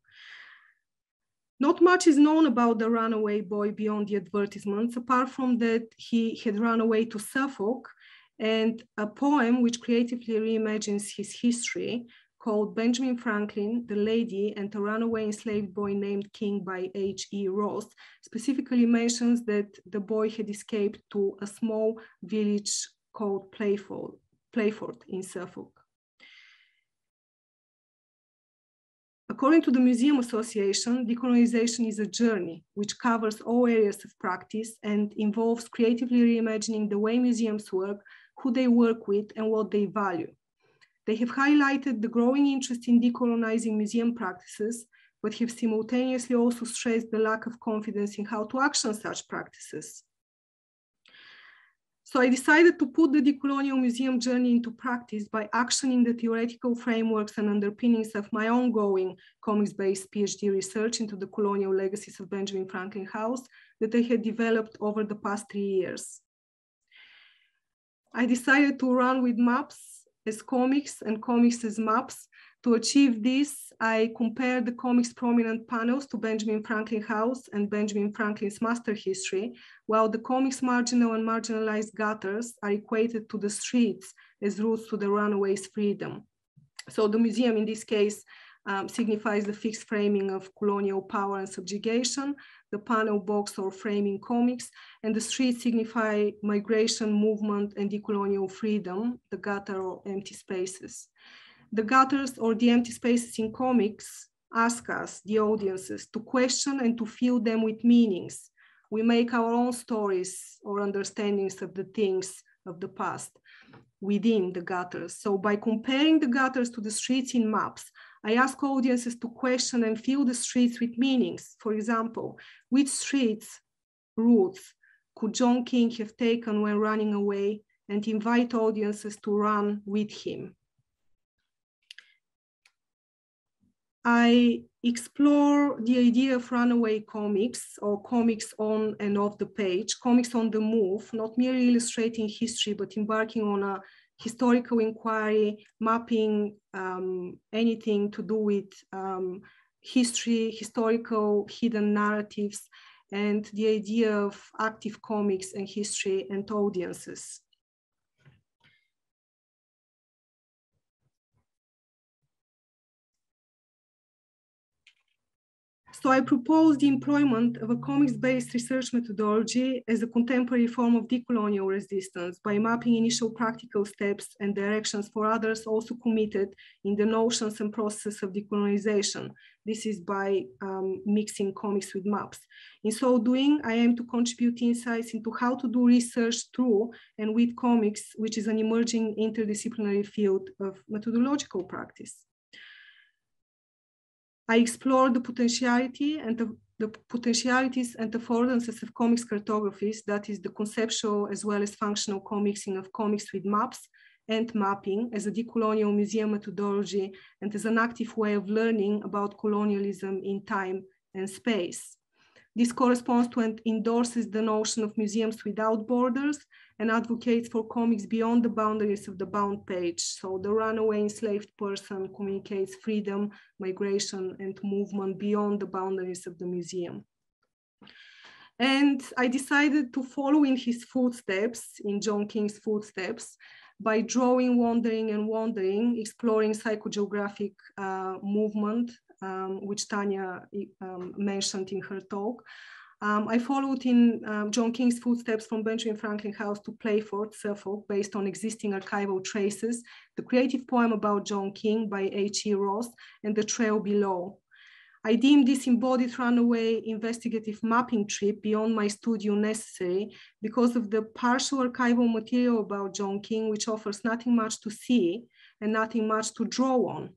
not much is known about the runaway boy beyond the advertisements, apart from that he had run away to Suffolk, and a poem which creatively reimagines his history called Benjamin Franklin, the Lady, and a Runaway Enslaved Boy Named King by H.E. Ross specifically mentions that the boy had escaped to a small village called Playford in Suffolk. According to the Museum Association, decolonization is a journey which covers all areas of practice and involves creatively reimagining the way museums work, who they work with, and what they value. They have highlighted the growing interest in decolonizing museum practices, but have simultaneously also stressed the lack of confidence in how to action such practices. So I decided to put the decolonial museum journey into practice by actioning the theoretical frameworks and underpinnings of my ongoing comics-based PhD research into the colonial legacies of Benjamin Franklin House that I had developed over the past 3 years. I decided to run with maps as comics and comics as maps To achieve this, I compared the comics' prominent panels to Benjamin Franklin House and Benjamin Franklin's Master History, while the comics' marginal and marginalized gutters are equated to the streets as routes to the runaways' freedom. So the museum in this case signifies the fixed framing of colonial power and subjugation, the panel box or framing comics, and the streets signify migration, movement, and decolonial freedom, the gutter or empty spaces. The gutters or the empty spaces in comics ask us, the audiences, to question and to fill them with meanings. We make our own stories or understandings of the things of the past within the gutters. So by comparing the gutters to the streets in maps, I ask audiences to question and fill the streets with meanings. For example, which streets, routes could John King have taken when running away, and invite audiences to run with him. I explore the idea of runaway comics or comics on and off the page, comics on the move, not merely illustrating history, but embarking on a historical inquiry, mapping anything to do with history, historical hidden narratives, and the idea of active comics and history and audiences. So I propose the employment of a comics-based research methodology as a contemporary form of decolonial resistance by mapping initial practical steps and directions for others also committed in the notions and process of decolonization. This is by mixing comics with maps. In so doing, I aim to contribute insights into how to do research through and with comics, which is an emerging interdisciplinary field of methodological practice. I explore the potentiality and the potentialities and affordances of comics cartographies, that is the conceptual as well as functional co-mixing of comics with maps and mapping as a decolonial museum methodology and as an active way of learning about colonialism in time and space. This corresponds to and endorses the notion of museums without borders and advocates for comics beyond the boundaries of the bound page. So the runaway enslaved person communicates freedom, migration, and movement beyond the boundaries of the museum. And I decided to follow in his footsteps, in John King's footsteps, by drawing Wandering and Wandering, exploring psychogeographic movement, which Tania mentioned in her talk. I followed in John King's footsteps from Benjamin Franklin House to Playford, Suffolk, based on existing archival traces, the creative poem about John King by H.E. Ross, and The Trail Below. I deemed this embodied runaway investigative mapping trip beyond my studio necessary because of the partial archival material about John King, which offers nothing much to see and nothing much to draw on.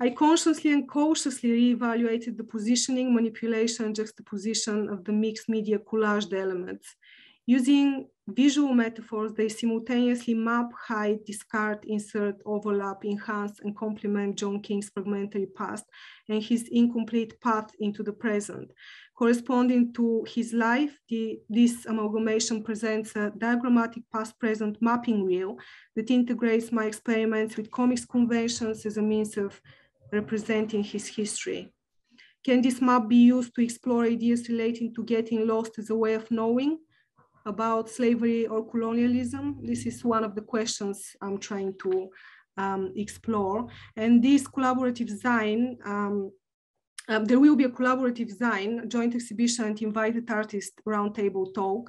I consciously and cautiously reevaluated the positioning, manipulation, and juxtaposition of the mixed media collaged elements. Using visual metaphors, they simultaneously map, hide, discard, insert, overlap, enhance, and complement John King's fragmentary past and his incomplete path into the present. Corresponding to his life, this amalgamation presents a diagrammatic past-present mapping wheel that integrates my experiments with comics conventions as a means of representing his history. Can this map be used to explore ideas relating to getting lost as a way of knowing about slavery or colonialism? This is one of the questions I'm trying to explore. And this collaborative design, there will be a collaborative design, joint exhibition and invited artist roundtable talk,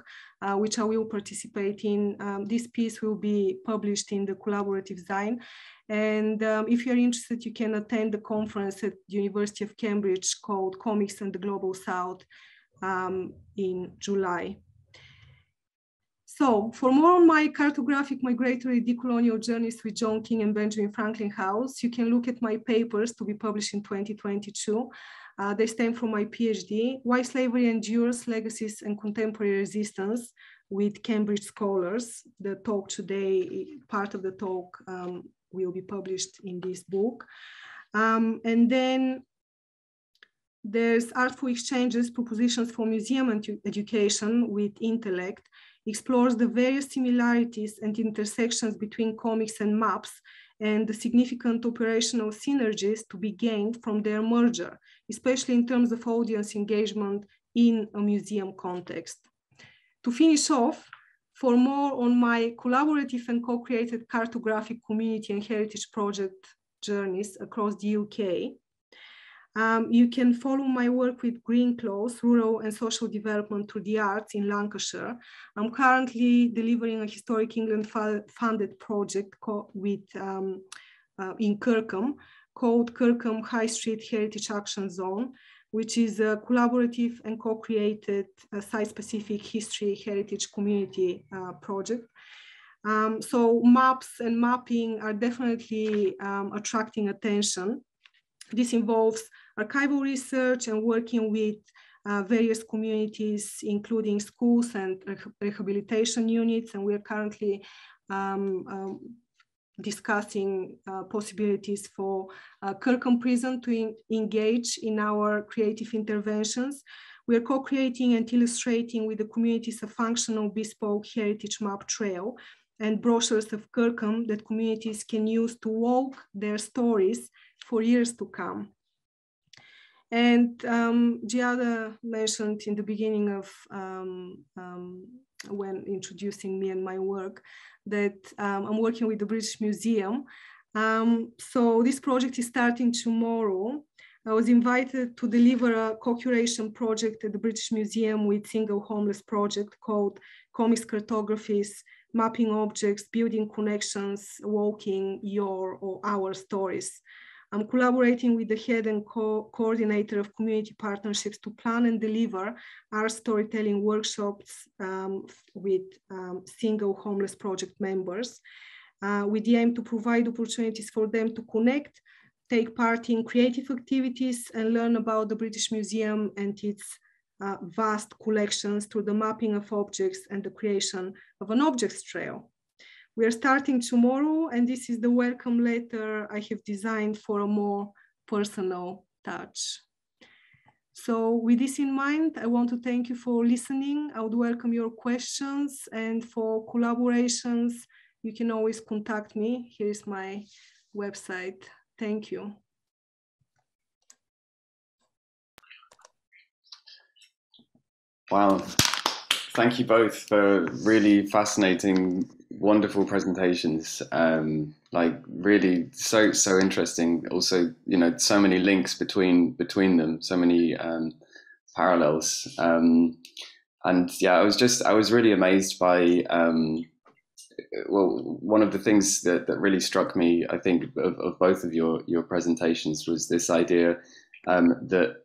which I will participate in. This piece will be published in the collaborative design. And if you're interested, you can attend the conference at the University of Cambridge called Comics and the Global South in July. So for more on my cartographic migratory decolonial journeys with John King and Benjamin Franklin House, you can look at my papers to be published in 2022. They stem from my PhD, Why Slavery Endures, Legacies and Contemporary Resistance with Cambridge Scholars. The talk today, part of the talk will be published in this book. And then there's Artful Exchanges, Propositions for Museum Education with Intellect, explores the various similarities and intersections between comics and maps and the significant operational synergies to be gained from their merger, especially in terms of audience engagement in a museum context. To finish off, for more on my collaborative and co-created cartographic community and heritage project journeys across the UK, you can follow my work with Green Clothes, Rural and Social Development through the Arts in Lancashire. I'm currently delivering a Historic England funded project in Kirkham called Kirkham High Street Heritage Action Zone, which is a collaborative and co-created site-specific history heritage community project. So maps and mapping are definitely attracting attention. This involves archival research and working with various communities, including schools and rehabilitation units. And we're currently discussing possibilities for Kirkham Prison to engage in our creative interventions. We are co-creating and illustrating with the communities a functional bespoke heritage map trail and brochures of Kirkham that communities can use to walk their stories for years to come. And Giada mentioned in the beginning of when introducing me and my work that I'm working with the British Museum. So this project is starting tomorrow. I was invited to deliver a co-curation project at the British Museum with Single Homeless Project called Comics Cartographies, Mapping Objects, Building Connections, Walking Your or Our Stories. I'm collaborating with the head and coordinator of community partnerships to plan and deliver our storytelling workshops with Single Homeless Project members, with the aim to provide opportunities for them to connect, take part in creative activities, and learn about the British Museum and its vast collections through the mapping of objects and the creation of an objects trail. We are starting tomorrow, and this is the welcome letter I have designed for a more personal touch. So with this in mind, I want to thank you for listening. I would welcome your questions, and for collaborations, you can always contact me. Here is my website. Thank you. Wow. Thank you both for really fascinating, wonderful presentations. Like really so interesting. Also, you know, so many links between them, so many parallels. And yeah, I was really amazed by well, one of the things that really struck me, I think, of both of your presentations was this idea that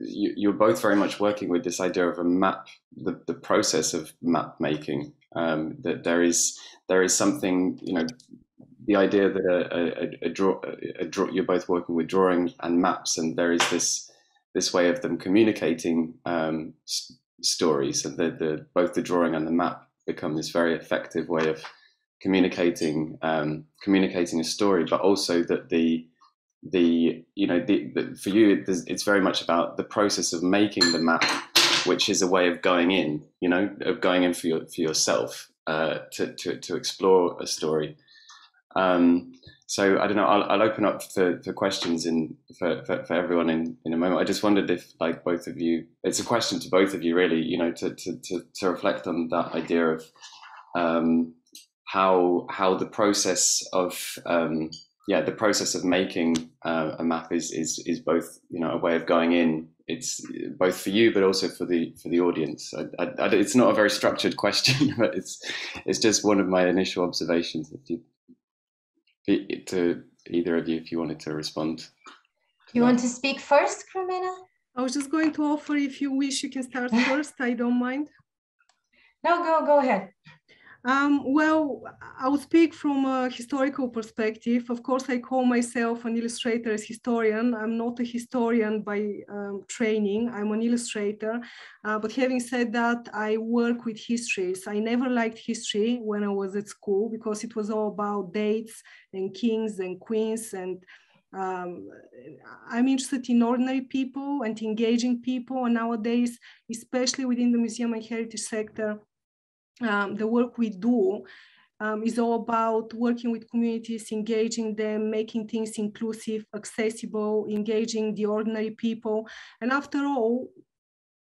you're both very much working with this idea of a map, the process of map making. That there is something, you know, the idea that you're both working with drawing and maps, and there is this way of them communicating stories, and both the drawing and the map become this very effective way of communicating a story, but also that for you it's very much about the process of making the map, which is a way of going in, you know, of going in for yourself to explore a story. So I don't know, I'll open up for questions for everyone in a moment. I just wondered if, like, both of you, it's a question to both of you really, you know, to reflect on that idea of how the process of the process of making a map is both, you know, a way of going in. It's both for you, but also for the audience. It's not a very structured question, but it's just one of my initial observations. To either of you, if you wanted to respond. You want to speak first, Kremena? I was just going to offer, if you wish, you can start first. I don't mind. No, go ahead. Well, I would speak from a historical perspective. Of course, I call myself an illustrator as historian. I'm not a historian by training. I'm an illustrator. But having said that, I work with histories. I never liked history when I was at school because it was all about dates and kings and queens. And I'm interested in ordinary people and engaging people. And nowadays, especially within the museum and heritage sector, the work we do is all about working with communities, engaging them, making things inclusive, accessible, engaging the ordinary people. And after all,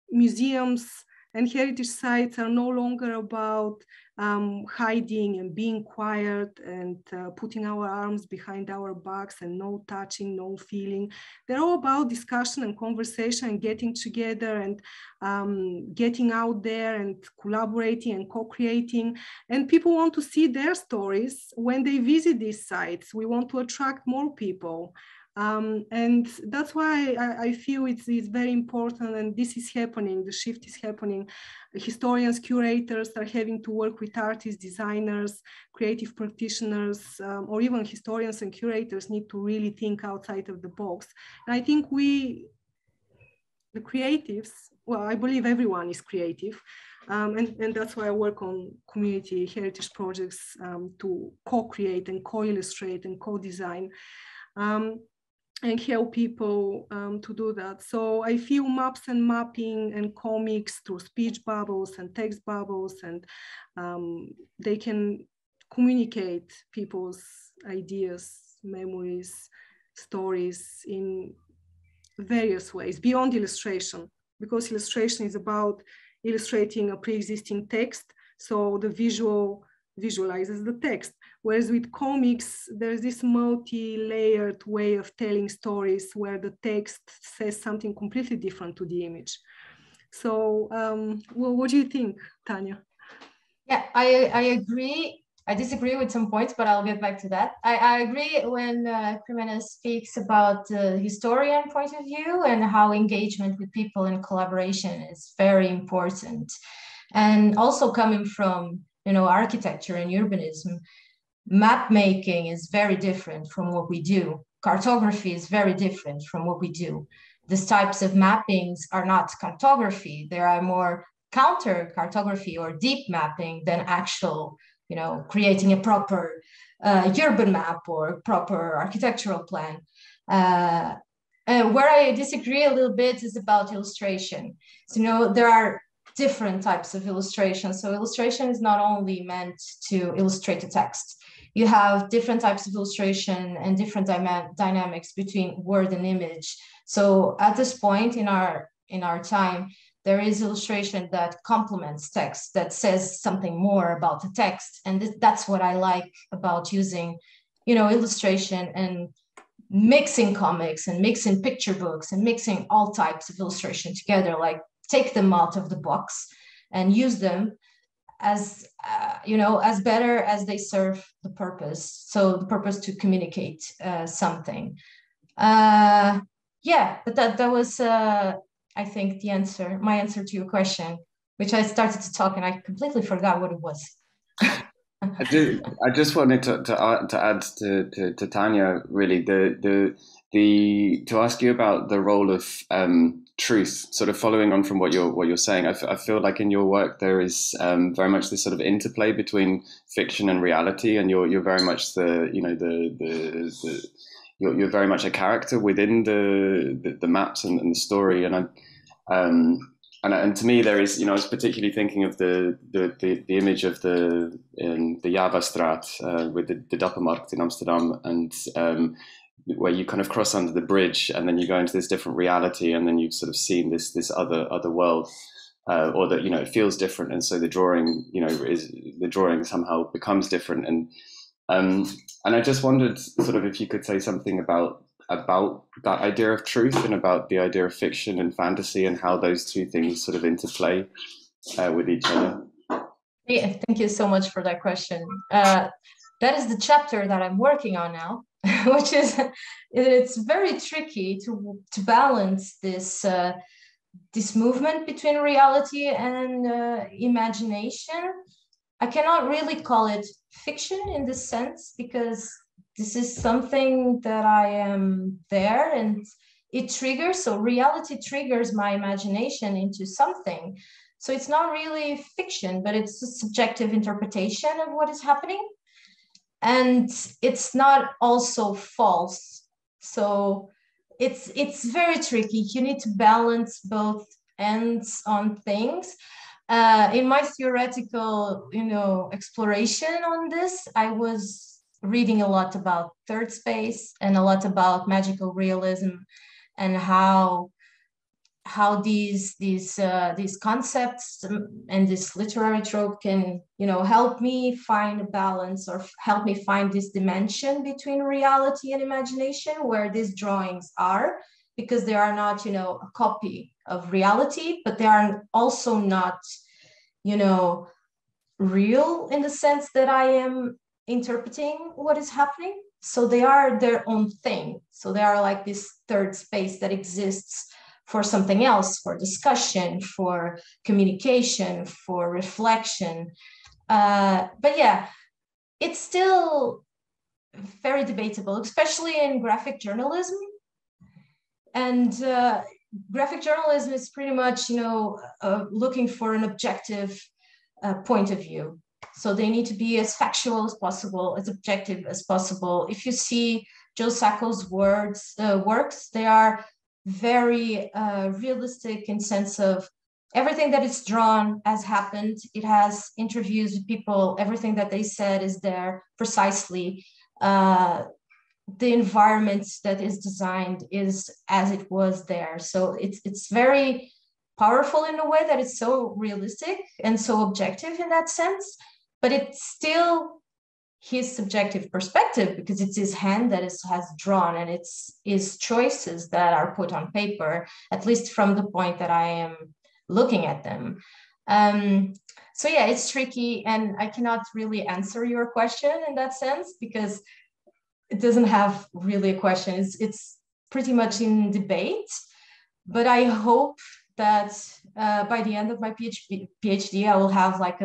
museums and heritage sites are no longer about hiding and being quiet and putting our arms behind our backs and no touching, no feeling. They're all about discussion and conversation and getting together and getting out there and collaborating and co-creating. And people want to see their stories when they visit these sites. We want to attract more people. And that's why I feel it's very important, and this is happening, the shift is happening. Historians, curators are having to work with artists, designers, creative practitioners, or even historians and curators need to really think outside of the box. And I think we, the creatives, well, I believe everyone is creative. And that's why I work on community heritage projects to co-create and co-illustrate and co-design. And help people to do that. So I feel maps and mapping and comics through speech bubbles and text bubbles, and they can communicate people's ideas, memories, stories in various ways beyond illustration, because illustration is about illustrating a pre-existing text. So the visual visualizes the text. Whereas with comics, there's this multi-layered way of telling stories where the text says something completely different to the image. So well, what do you think, Tania? Yeah, I agree. I disagree with some points, but I'll get back to that. I agree when Kremena speaks about the historian point of view and how engagement with people and collaboration is very important. And also coming from, you know, architecture and urbanism, map making is very different from what we do. Cartography is very different from what we do. These types of mappings are not cartography. There are more counter cartography or deep mapping than actual, you know, creating a proper urban map or proper architectural plan. And where I disagree a little bit is about illustration. So, you know, there are different types of illustration. So illustration is not only meant to illustrate a text. You have different types of illustration and different dynamics between word and image. So at this point in our time, there is illustration that complements text, that says something more about the text. And that's what I like about using, you know, illustration and mixing comics and mixing picture books and mixing all types of illustration together, like take them out of the box and use them as, you know, as better as they serve the purpose. So the purpose to communicate something. Yeah, but that was, I think, my answer to your question, which I started to talk and I completely forgot what it was. I just wanted to add to Tania, really, to ask you about the role of truth, sort of following on from what you're saying. I feel like in your work there is very much this sort of interplay between fiction and reality, and you're very much you're very much a character within the maps and the story, and to me there is, you know, I was particularly thinking of the image of the Javastraat with the Dappermarkt in Amsterdam, and where you kind of cross under the bridge and then you go into this different reality, and then you've sort of seen this other world, or that, you know, it feels different, and so the drawing, you know, somehow becomes different, and I just wondered sort of if you could say something about that idea of truth and about the idea of fiction and fantasy and how those two things sort of interplay with each other. Yeah, thank you so much for that question. That is the chapter that I'm working on now, which is, it's very tricky to balance this movement between reality and imagination. I cannot really call it fiction in this sense, because this is something that I am there and it triggers. So reality triggers my imagination into something. So it's not really fiction, but it's a subjective interpretation of what is happening. And it's not also false. So it's very tricky. You need to balance both ends on things. In my theoretical, exploration on this, I was reading a lot about third space and a lot about magical realism and how these concepts and this literary trope can, help me find a balance, or help me find this dimension between reality and imagination, where these drawings are, because they are not, a copy of reality, but they are also not, real in the sense that I am interpreting what is happening. So they are their own thing. So they are like this third space that exists for something else, for discussion, for communication, for reflection. But yeah, it's still very debatable, especially in graphic journalism. And graphic journalism is pretty much, looking for an objective point of view. So they need to be as factual as possible, as objective as possible. If you see Joe Sacco's works, they are very realistic in sense of everything that is drawn has happened. It has interviews with people. Everything that they said is there precisely. The environment that is designed is as it was there. So it's very powerful in a way that it's so realistic and so objective in that sense, but it's still his subjective perspective, because it's his hand that has drawn, and it's his choices that are put on paper, at least from the point that I am looking at them. So yeah, it's tricky, and I cannot really answer your question in that sense, because it doesn't have really a question. It's pretty much in debate, but I hope that by the end of my PhD, I will have like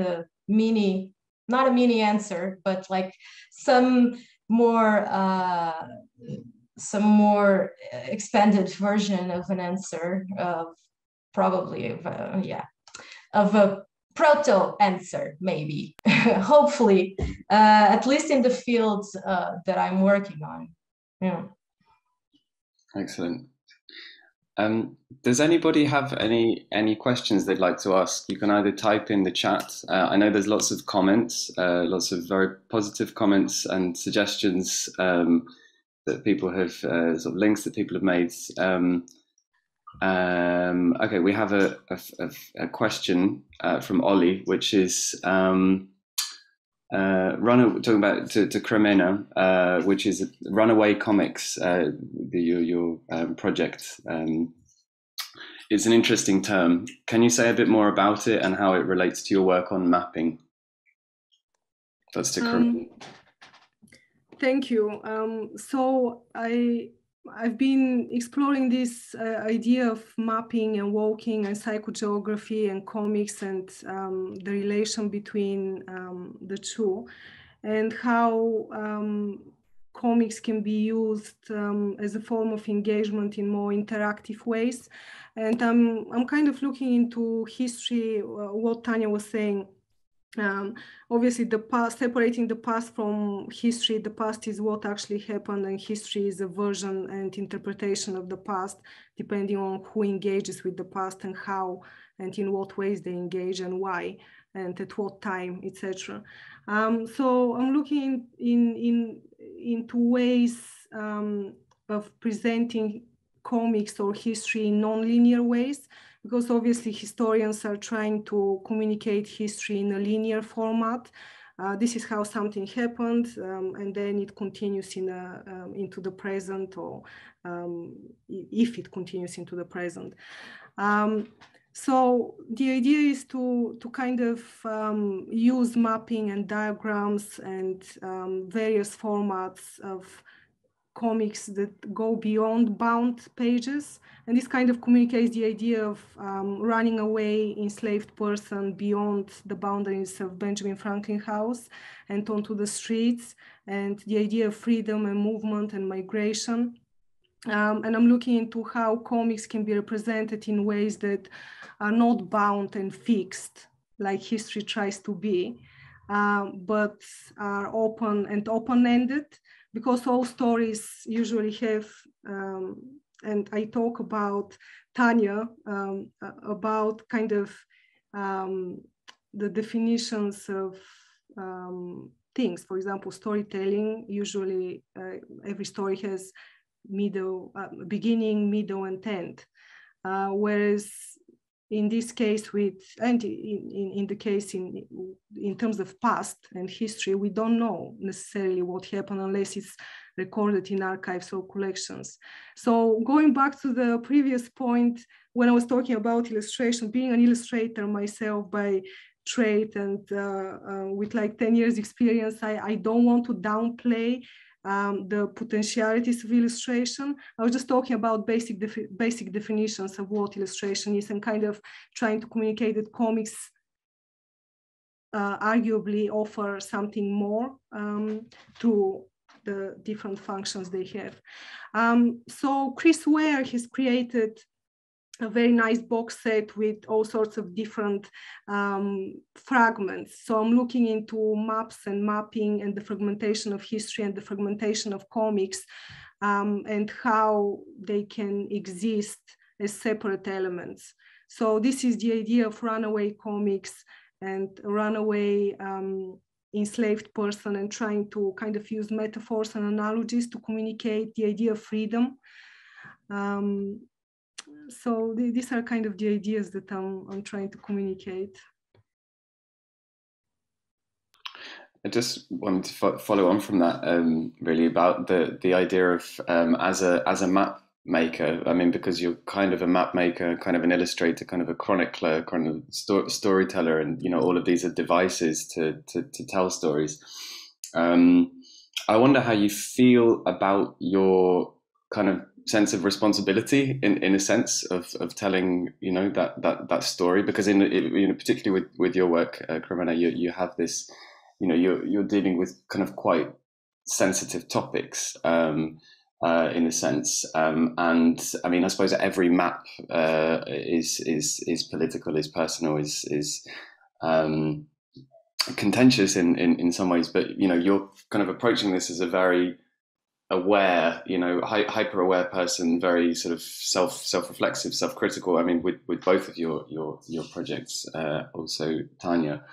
not a mini answer, but like some more expanded version of an answer, of a proto answer, maybe. Hopefully, at least in the fields that I'm working on. Yeah. Excellent. Does anybody have any questions they'd like to ask? You can either type in the chat. I know there's lots of comments, lots of very positive comments and suggestions that people have, sort of links that people have made. Okay, we have a question from Ollie, which is talking about to Kremena, which is Runaway Comics, your project. It's an interesting term. Can you say a bit more about it and how it relates to your work on mapping? That's to Kremena. Thank you. So I've been exploring this idea of mapping and walking and psychogeography and comics, and the relation between the two, and how comics can be used as a form of engagement in more interactive ways. And I'm kind of looking into history, what Tania was saying. Obviously, the past, separating the past from history, the past is what actually happened, and history is a version and interpretation of the past, depending on who engages with the past and how and in what ways they engage and why and at what time, etc. So I'm looking into ways of presenting comics or history in non-linear ways, because obviously historians are trying to communicate history in a linear format. This is how something happened, and then it continues into the present, or if it continues into the present. So the idea is to kind of use mapping and diagrams and various formats of comics that go beyond bound pages, and this kind of communicates the idea of running away enslaved person beyond the boundaries of Benjamin Franklin house and onto the streets, and the idea of freedom and movement and migration. And I'm looking into how comics can be represented in ways that are not bound and fixed like history tries to be, but are open and open-ended, because all stories usually have, and I talk about Tania, about kind of the definitions of things. For example, storytelling, usually every story has beginning, middle, and end. Whereas in this case, in the case in terms of past and history, we don't know necessarily what happened unless it's recorded in archives or collections. So going back to the previous point, when I was talking about illustration, being an illustrator myself by trade and with like 10 years experience, I don't want to downplay the potentialities of illustration. I was just talking about basic definitions of what illustration is and kind of trying to communicate that comics arguably offer something more through the different functions they have. So Chris Ware has created a very nice box set with all sorts of different fragments. So I'm looking into maps and mapping and the fragmentation of history and the fragmentation of comics and how they can exist as separate elements. So this is the idea of runaway comics and runaway enslaved person, and trying to kind of use metaphors and analogies to communicate the idea of freedom. So these are kind of the ideas that I'm trying to communicate. I just wanted to follow on from that, really, about the idea of as a map maker. I mean, because you're kind of a map maker, kind of an illustrator, kind of a chronicler, kind of storyteller, and all of these are devices to tell stories. I wonder how you feel about your kind of sense of responsibility in a sense of telling that story, because particularly with your work, Kremena, you have this, you're dealing with kind of quite sensitive topics in a sense, and I mean, I suppose every map is political, is personal, is contentious in some ways, but you're kind of approaching this as a very aware, hyper aware person, very sort of self-reflexive, self-critical. I mean, with both of your projects, also Tania,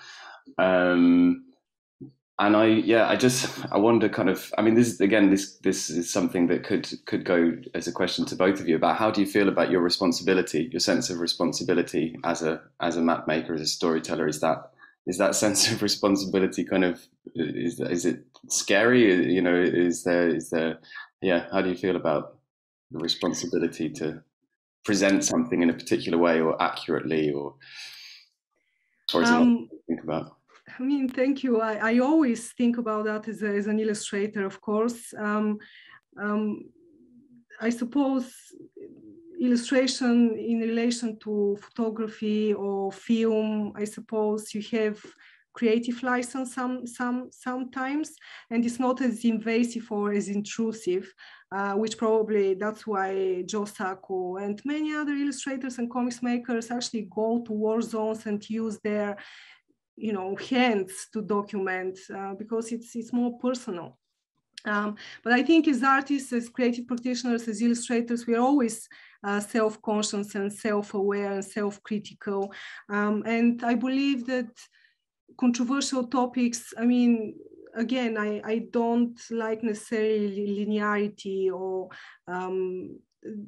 and I wonder kind of, I mean, this is something that could go as a question to both of you about how do you feel about your responsibility, your sense of responsibility as a map maker, as a storyteller? Is that sense of responsibility kind of, is it scary? Is there, how do you feel about the responsibility to present something in a particular way or accurately, or is it not to think about? I mean, thank you. I always think about that as an illustrator, of course. I suppose illustration in relation to photography or film, I suppose you have creative license sometimes, and it's not as invasive or as intrusive, which probably that's why Joe Sacco and many other illustrators and comics makers actually go to war zones and use their hands to document, because it's more personal. But I think as artists, as creative practitioners, as illustrators, we're always self-conscious and self-aware and self-critical. And I believe that controversial topics, I mean, again, I don't like necessarily linearity, or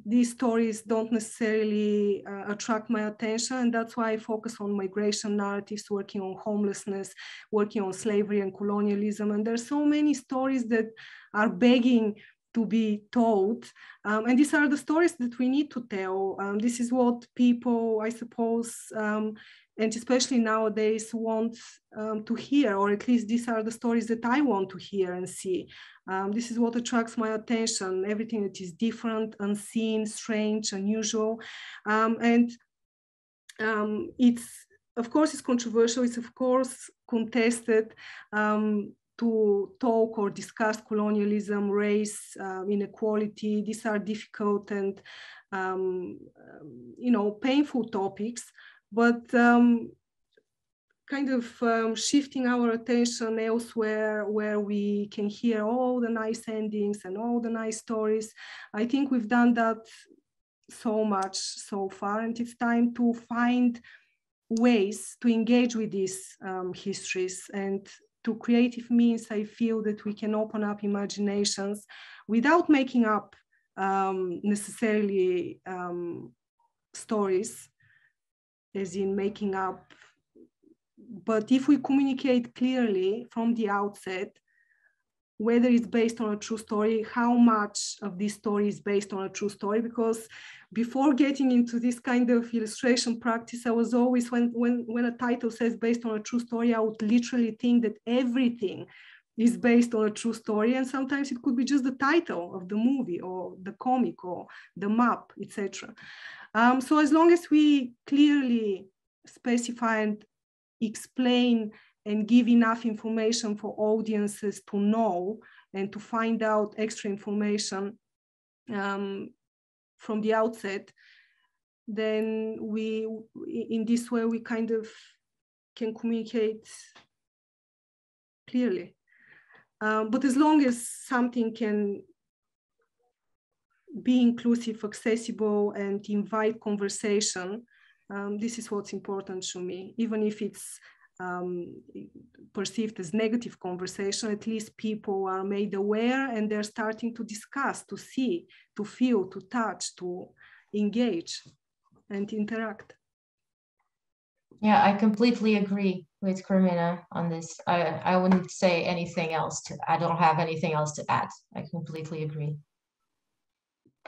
these stories don't necessarily attract my attention, and that's why I focus on migration narratives, working on homelessness, working on slavery and colonialism. And there's so many stories that are begging to be told, and these are the stories that we need to tell. This is what people, I suppose, and especially nowadays, want to hear, or at least these are the stories that I want to hear and see. This is what attracts my attention, everything that is different, unseen, strange, unusual. And it's, of course, it's controversial. It's, of course, contested to talk or discuss colonialism, race, inequality. These are difficult and, painful topics. But kind of shifting our attention elsewhere, where we can hear all the nice endings and all the nice stories. I think we've done that so much so far, and it's time to find ways to engage with these histories, and through creative means, I feel that we can open up imaginations without making up necessarily stories, as in making up. But if we communicate clearly from the outset, whether it's based on a true story, how much of this story is based on a true story, because before getting into this kind of illustration practice, I was always, when a title says based on a true story, I would literally think that everything is based on a true story. And sometimes it could be just the title of the movie or the comic or the map, etc. So as long as we clearly specify and explain and give enough information for audiences to know and to find out extra information from the outset, then in this way, we kind of can communicate clearly. But as long as something can be inclusive, accessible, and invite conversation, this is what's important to me. Even if it's perceived as negative conversation, at least people are made aware and they're starting to discuss, to see, to feel, to touch, to engage and interact. Yeah, I completely agree with Kremena on this. I wouldn't say anything else I don't have anything else to add. I completely agree.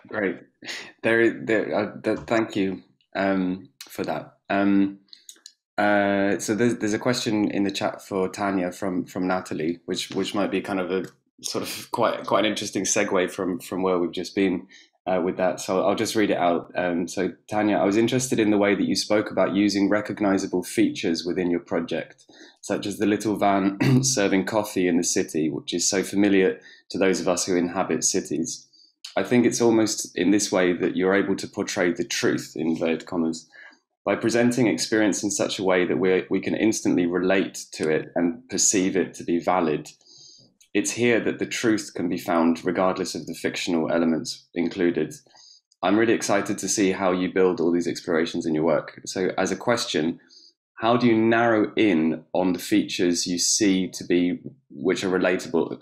Great. Thank you for that. So there's a question in the chat for Tania from Natalie, which might be kind of a sort of quite an interesting segue from where we've just been with that. So I'll just read it out. So Tania, I was interested in the way that you spoke about using recognizable features within your project, such as the little van serving coffee in the city, which is so familiar to those of us who inhabit cities. I think it's almost in this way that you're able to portray the truth, in inverted commas, by presenting experience in such a way that we can instantly relate to it and perceive it to be valid. It's here that the truth can be found regardless of the fictional elements included. I'm really excited to see how you build all these explorations in your work. So as a question, how do you narrow in on the features you see to be, which are relatable?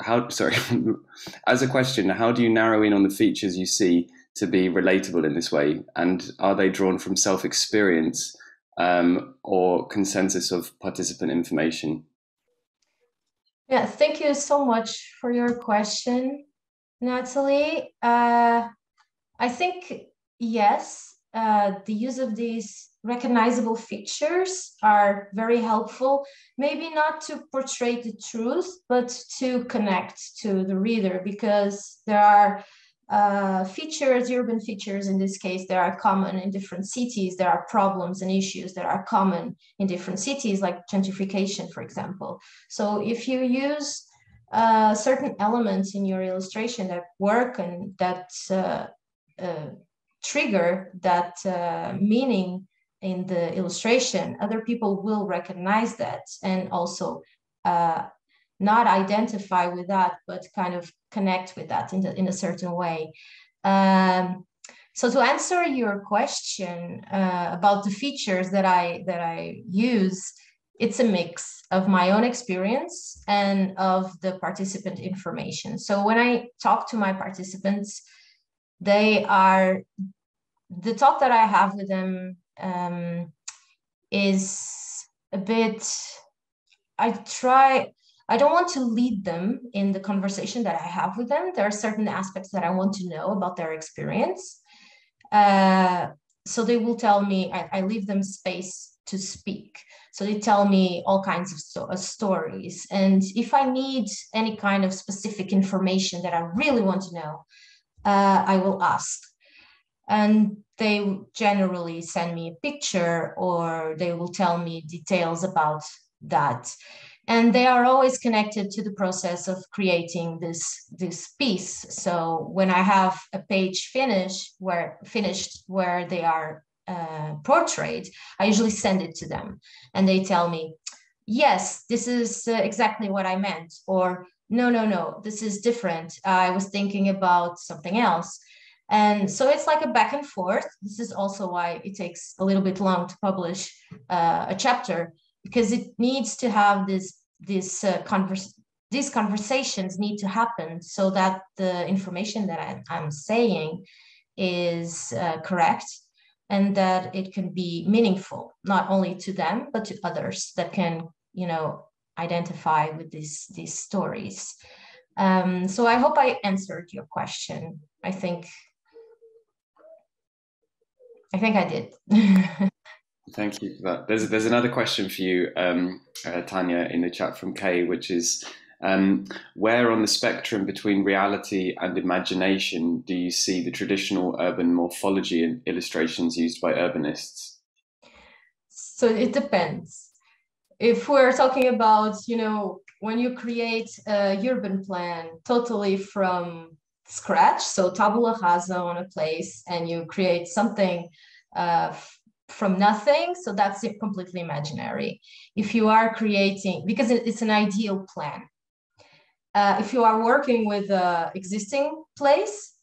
As a question, how do you narrow in on the features you see to be relatable in this way? And are they drawn from self-experience or consensus of participant information? Yeah, thank you so much for your question, Natalie. I think, yes, the use of these recognizable features are very helpful, maybe not to portray the truth, but to connect to the reader, because there are features, urban features in this case, that are common in different cities. There are problems and issues that are common in different cities, like gentrification, for example. So if you use certain elements in your illustration that work and that trigger that meaning in the illustration, other people will recognize that and also not identify with that, but kind of connect with that in a certain way. So to answer your question about the features that I use, it's a mix of my own experience and of the participant information. So when I talk to my participants, the talk that I have with them is a bit, I don't want to lead them in the conversation that I have with them. There are certain aspects that I want to know about their experience. So they will tell me, I leave them space to speak. So they tell me all kinds of stories. And if I need any kind of specific information that I really want to know, I will ask. And they generally send me a picture, or they will tell me details about that. And they are always connected to the process of creating this piece. So when I have a page finished where they are portrayed, I usually send it to them, and they tell me, yes, this is exactly what I meant, or no, this is different. I was thinking about something else. And so it's like a back and forth. This is also why it takes a little bit long to publish a chapter, because it needs to have these conversations need to happen so that the information that I'm saying is correct, and that it can be meaningful, not only to them, but to others that can, identify with these stories. So I hope I answered your question. I think I did. Thank you for that. There's another question for you, Tania, in the chat from Kay, which is, where on the spectrum between reality and imagination do you see the traditional urban morphology and illustrations used by urbanists? So it depends. If we're talking about, when you create a urban plan totally from scratch, so tabula rasa on a place, and you create something from nothing, so that's completely imaginary. If you are creating, because it's an ideal plan. If you are working with an existing place,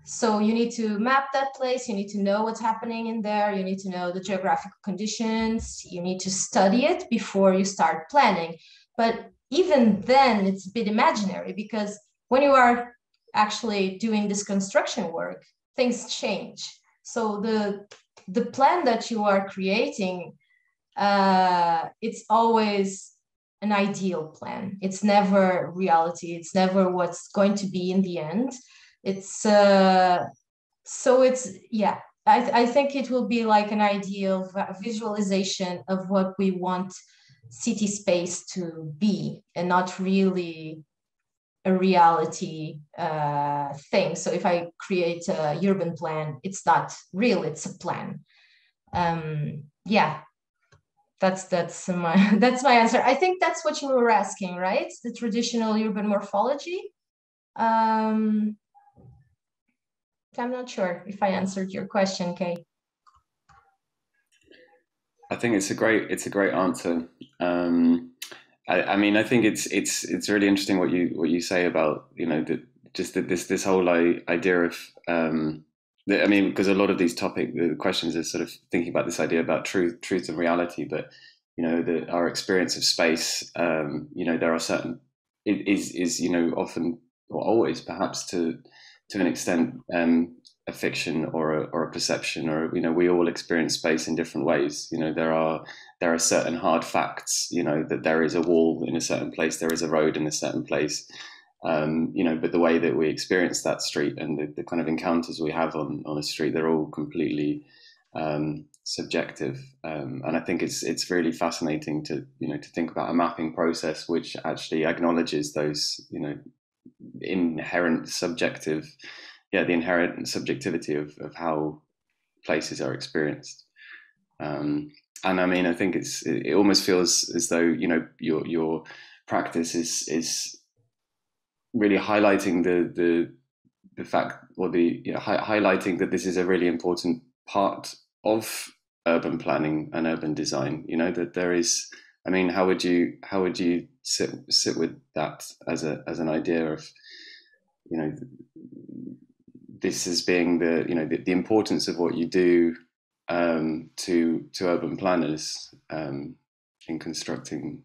so you need to map that place, you need to know what's happening in there, you need to know the geographical conditions, you need to study it before you start planning. But even then, it's a bit imaginary, because when you are actually doing this construction work, things change. So the plan that you are creating, it's always an ideal plan. It's never reality. It's never what's going to be in the end. It's so it's, yeah, I think it will be like an ideal visualization of what we want city space to be, and not really a reality thing. So if I create a urban plan, it's not real, it's a plan. Yeah, that's my answer. I think that's what you were asking, right? The traditional urban morphology. I'm not sure if I answered your question, Kay. I think it's a great answer. I mean, I think it's really interesting what you say about, this whole idea of I mean, because a lot of these the questions are sort of thinking about this idea about truth and reality, but our experience of space, there are certain, it is often or always perhaps to an extent a fiction or a perception, or we all experience space in different ways. There are certain hard facts, that there is a wall in a certain place, there is a road in a certain place, but the way that we experience that street and the kind of encounters we have on a street, they're all completely subjective, and I think it's really fascinating to think about a mapping process which actually acknowledges those inherent subjectivity of how places are experienced. And I mean, I think it almost feels as though your practice is really highlighting the fact, or highlighting that this is a really important part of urban planning and urban design. That there is. I mean, how would you sit with that as an idea of this as being the importance of what you do to urban planners in constructing?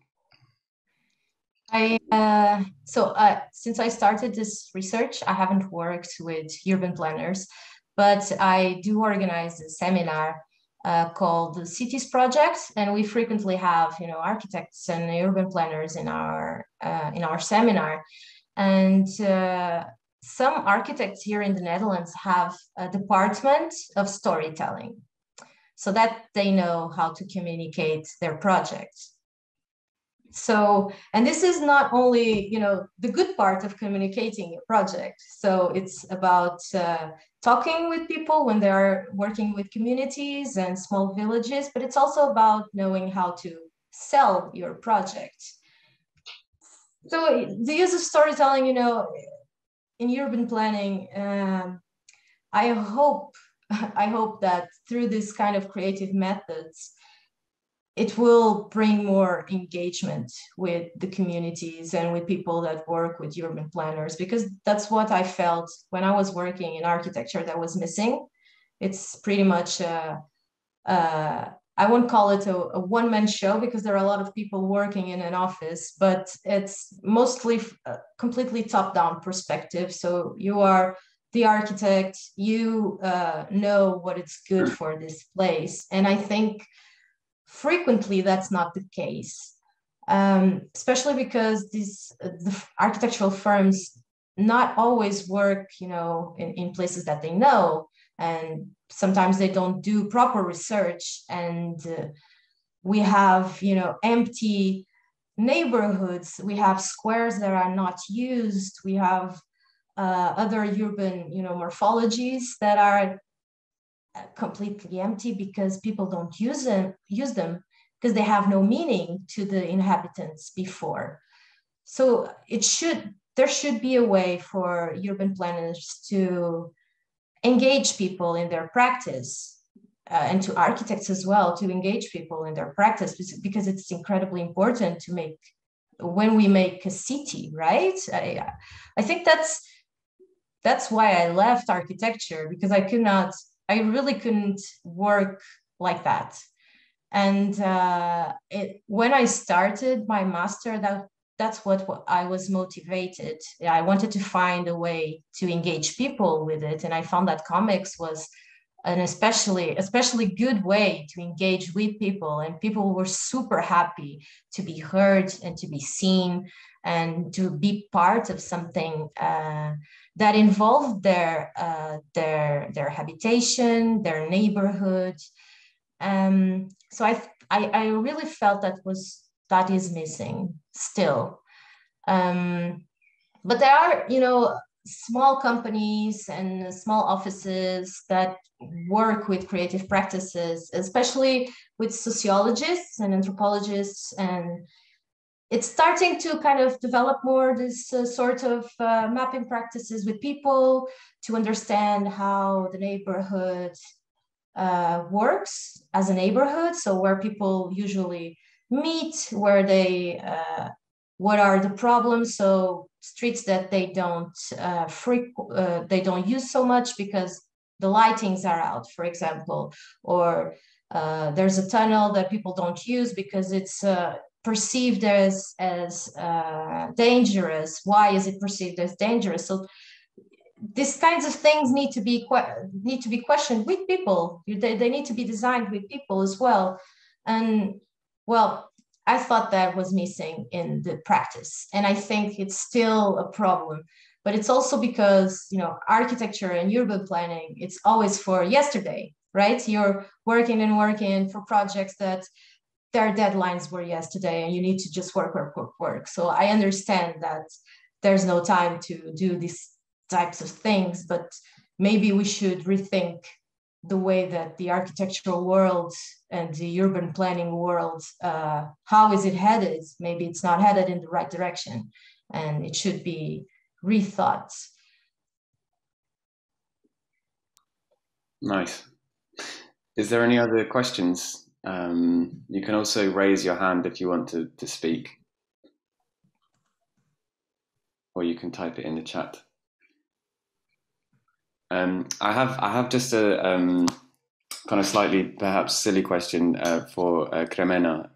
Since I started this research, I haven't worked with urban planners, but I do organize a seminar called the Cities Project, and we frequently have architects and urban planners in our seminar. And some architects here in the Netherlands have a department of storytelling, so that they know how to communicate their projects. So, and this is not only, the good part of communicating a project. So it's about talking with people when they are working with communities and small villages, but it's also about knowing how to sell your project. So the use of storytelling, in urban planning, I hope that through this kind of creative methods, it will bring more engagement with the communities and with people that work with urban planners, because that's what I felt when I was working in architecture that was missing. It's pretty much I won't call it a one-man show, because there are a lot of people working in an office, but it's mostly completely top-down perspective. So you are the architect, you know what is good for this place. And I think frequently that's not the case, especially because the architectural firms not always work, in places that they know, and sometimes they don't do proper research, and we have, empty neighborhoods, we have squares that are not used, we have other urban, morphologies that are completely empty because people don't use them because they have no meaning to the inhabitants before. So there should be a way for urban planners to engage people in their practice, and to architects as well to engage people in their practice, because it's incredibly important to when we make a city, right? I think that's why I left architecture, because I really couldn't work like that. And when I started my master, that's what I was motivated. I wanted to find a way to engage people with it. And I found that comics was an especially good way to engage with people. And people were super happy to be heard and to be seen and to be part of something that involved their habitation, their neighborhood. So I really felt that is missing still. But there are, small companies and small offices that work with creative practices, especially with sociologists and anthropologists, and it's starting to kind of develop more this sort of mapping practices with people to understand how the neighborhood works as a neighborhood. So where people usually meet, where what are the problems? So streets that they don't use so much because the lightings are out, for example, or there's a tunnel that people don't use because it's perceived as dangerous. Why is it perceived as dangerous? So these kinds of things need to be questioned with people. They need to be designed with people as well. And well, I thought that was missing in the practice, and I think it's still a problem. But it's also because architecture and urban planning, it's always for yesterday, right? You're working for projects that their deadlines were yesterday, and you need to just work. So I understand that there's no time to do these types of things, but maybe we should rethink the way that the architectural world and the urban planning world, how is it headed? Maybe it's not headed in the right direction, and it should be rethought. Nice. Is there any other questions? You can also raise your hand if you want to speak, or you can type it in the chat. I have just a kind of slightly perhaps silly question for Kremena,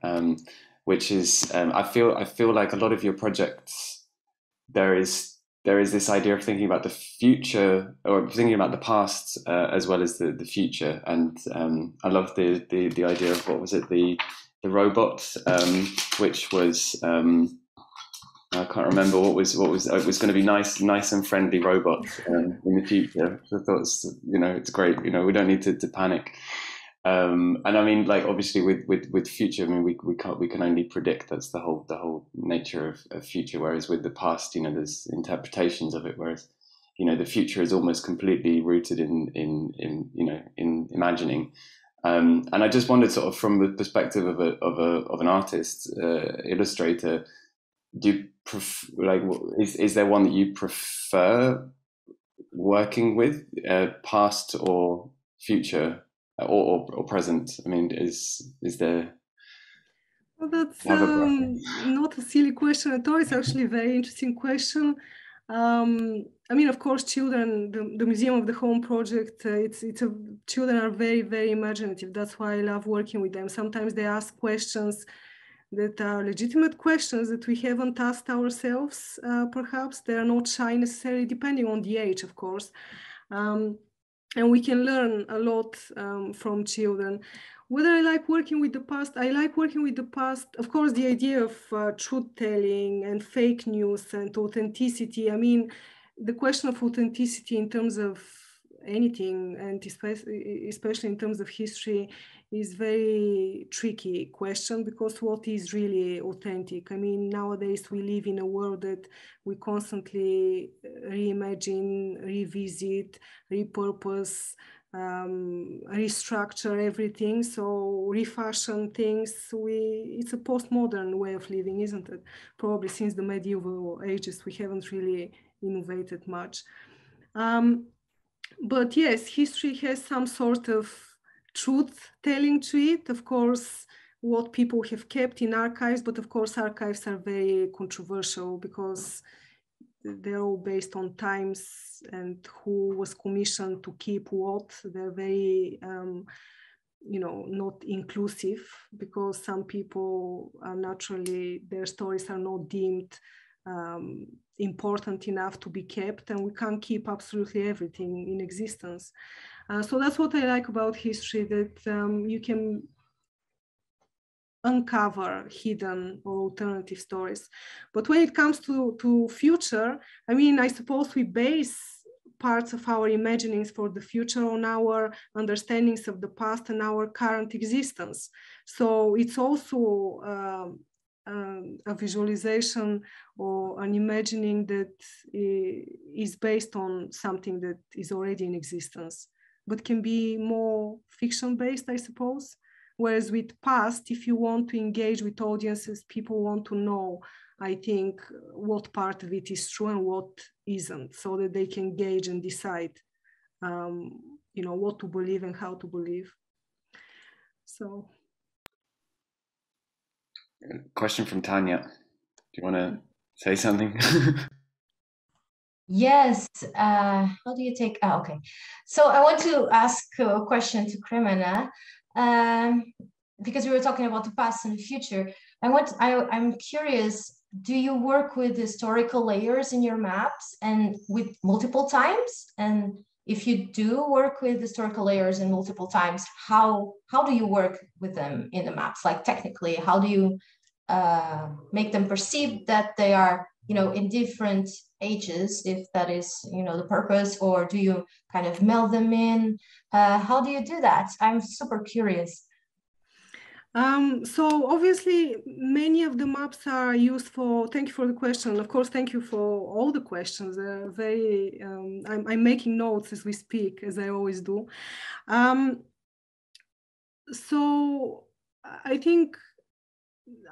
which is I feel like a lot of your projects there is this idea of thinking about the future or thinking about the past as well as the future, and I love the idea of what was it, the robot, which was I can't remember what was it was going to be nice and friendly robot in the future. So I thought it's great. We don't need to panic. And I mean, like obviously with future, I mean we can only predict. That's the whole nature of future. Whereas with the past, there's interpretations of it. Whereas the future is almost completely rooted in imagining. And I just wondered, sort of from the perspective of an artist, illustrator, is there one that you prefer working with, past or future, or present? I mean, is there? Well, that's not a silly question at all. It's actually a very interesting question. I mean, of course, children, the Museum of the Home project, children are very, very imaginative. That's why I love working with them. Sometimes they ask questions that are legitimate questions that we haven't asked ourselves, perhaps. They are not shy necessarily, depending on the age, of course. And we can learn a lot from children. Whether I like working with the past, I like working with the past. Of course, the idea of truth-telling and fake news and authenticity. I mean, the question of authenticity in terms of anything, and especially in terms of history, is very tricky question, because what is really authentic? I mean, nowadays we live in a world that we constantly reimagine, revisit, repurpose, restructure everything, so refashion things. It's a postmodern way of living, isn't it? Probably since the medieval ages, we haven't really innovated much. But yes, history has some sort of truth telling to it. Of course, what people have kept in archives, but of course, archives are very controversial because they're all based on times and who was commissioned to keep what. They're very, you know, not inclusive, because some people are naturally, their stories are not deemed important enough to be kept, and we can't keep absolutely everything in existence. So that's what I like about history, that you can uncover hidden or alternative stories. But when it comes to future, I mean, I suppose we base parts of our imaginings for the future on our understandings of the past and our current existence. So it's also a visualization or an imagining that is based on something that is already in existence, but can be more fiction-based, I suppose. Whereas with past, if you want to engage with audiences, people want to know, I think, what part of it is true and what isn't, so that they can gauge and decide, you know, what to believe and how to believe. So. Question from Tania. Do you want to say something? Yes. How do you take? Oh, okay. So I want to ask a question to Kremena, because we were talking about the past and the future. I'm curious. Do you work with historical layers in your maps and with multiple times? And if you do work with historical layers in multiple times, how do you work with them in the maps? Like technically, how do you make them perceive that they are, you know, in different ages, if that is, you know, the purpose, or do you kind of meld them in? How do you do that? I'm super curious. So obviously many of the maps are used for, thank you for the question. Of course, thank you for all the questions. They're very, I'm making notes as we speak, as I always do. So I think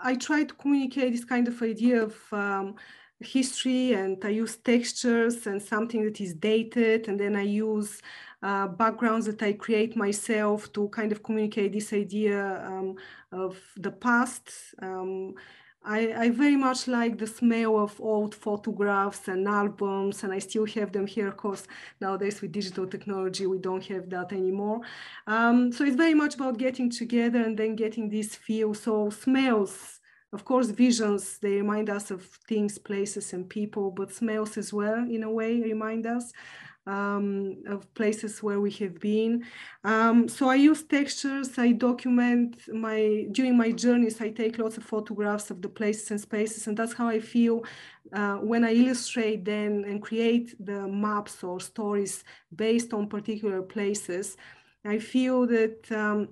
I try to communicate this kind of idea of history, and I use textures and something that is dated, and then I use backgrounds that I create myself to kind of communicate this idea of the past. I very much like the smell of old photographs and albums, and I still have them here. Of course, nowadays with digital technology, we don't have that anymore. So it's very much about getting together and then getting this feel. So smells, of course, visions, they remind us of things, places, and people, but smells as well, in a way, remind us of places where we have been. So I use textures, I document during my journeys, I take lots of photographs of the places and spaces, and that's how I feel when I illustrate then and create the maps or stories based on particular places. I feel that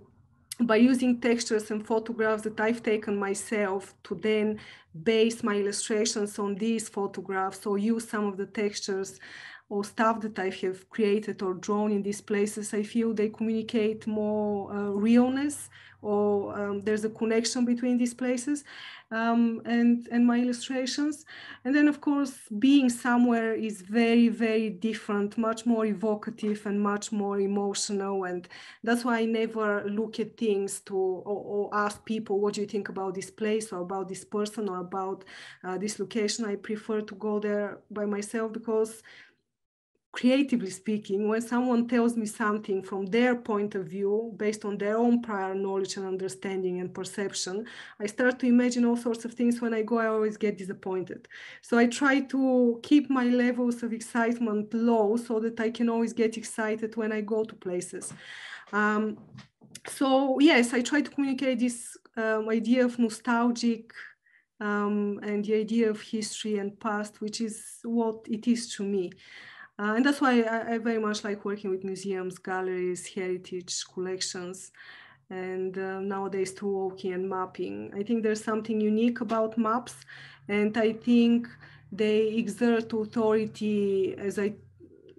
by using textures and photographs that I've taken myself to then base my illustrations on these photographs, or use some of the textures or stuff that I have created or drawn in these places, I feel they communicate more realness, or there's a connection between these places and my illustrations. And then, of course, being somewhere is very, very different, much more evocative and much more emotional. And that's why I never look at things or ask people, what do you think about this place or about this person or about this location? I prefer to go there by myself, because creatively speaking, when someone tells me something from their point of view, based on their own prior knowledge and understanding and perception, I start to imagine all sorts of things. When I go, I always get disappointed. So I try to keep my levels of excitement low so that I can always get excited when I go to places. So yes, I try to communicate this idea of nostalgic and the idea of history and past, which is what it is to me. And that's why I very much like working with museums, galleries, heritage collections, and nowadays through walking and mapping. I think there's something unique about maps, and I think they exert authority, as I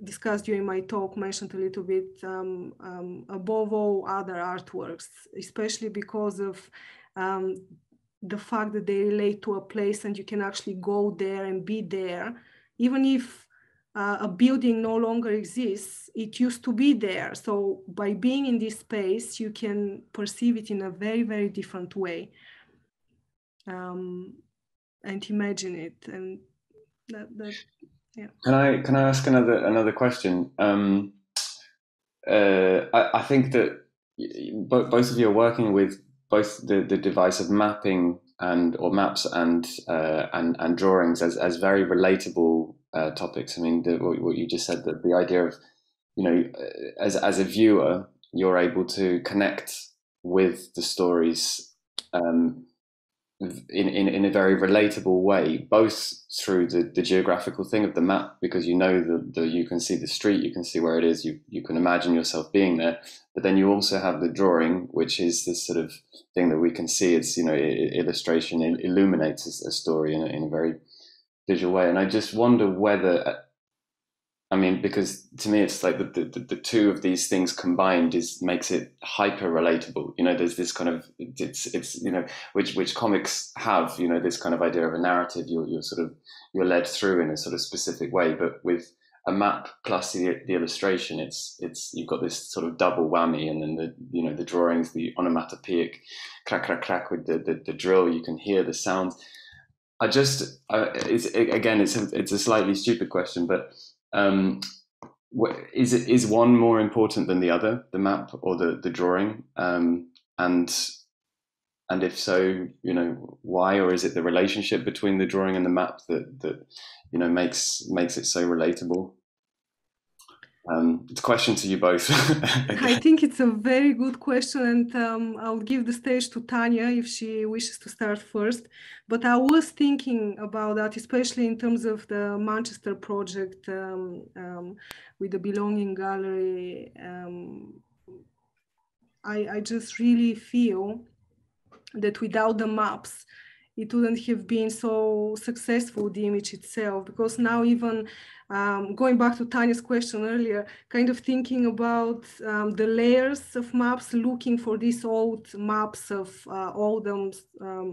discussed during my talk, mentioned a little bit, above all other artworks, especially because of the fact that they relate to a place and you can actually go there and be there, even if a building no longer exists, it used to be there. So by being in this space, you can perceive it in a very, very different way and imagine it. And yeah. Can I ask another question? I think that both of you are working with both the device of mapping or maps and drawings as very relatable topics. I mean, what you just said, that the idea of, as a viewer, you're able to connect with the stories in a very relatable way, both through the geographical thing of the map, because you can see the street, you can see where it is, you can imagine yourself being there, but then you also have the drawing, which is this sort of thing that we can see. It's, illustration illuminates a story in a very visual way. And I just wonder whether, because to me it's like the two of these things combined makes it hyper relatable. There's this kind of it's which comics have, this kind of idea of a narrative. You're led through in a sort of specific way, but with a map plus the illustration, it's you've got this sort of double whammy. And then the drawings, the onomatopoeic crack crack crack with the drill, you can hear the sound. It's a slightly stupid question, but is one more important than the other, the map or the drawing? And if so, why? Or is it the relationship between the drawing and the map that makes it so relatable? It's a question to you both. I think it's a very good question, and I'll give the stage to Tania if she wishes to start first. But I was thinking about that, especially in terms of the Manchester project with the Belonging Gallery. I just really feel that without the maps, it wouldn't have been so successful, the image itself, because now even going back to Tanya's question earlier, kind of thinking about the layers of maps, looking for these old maps of Oldham,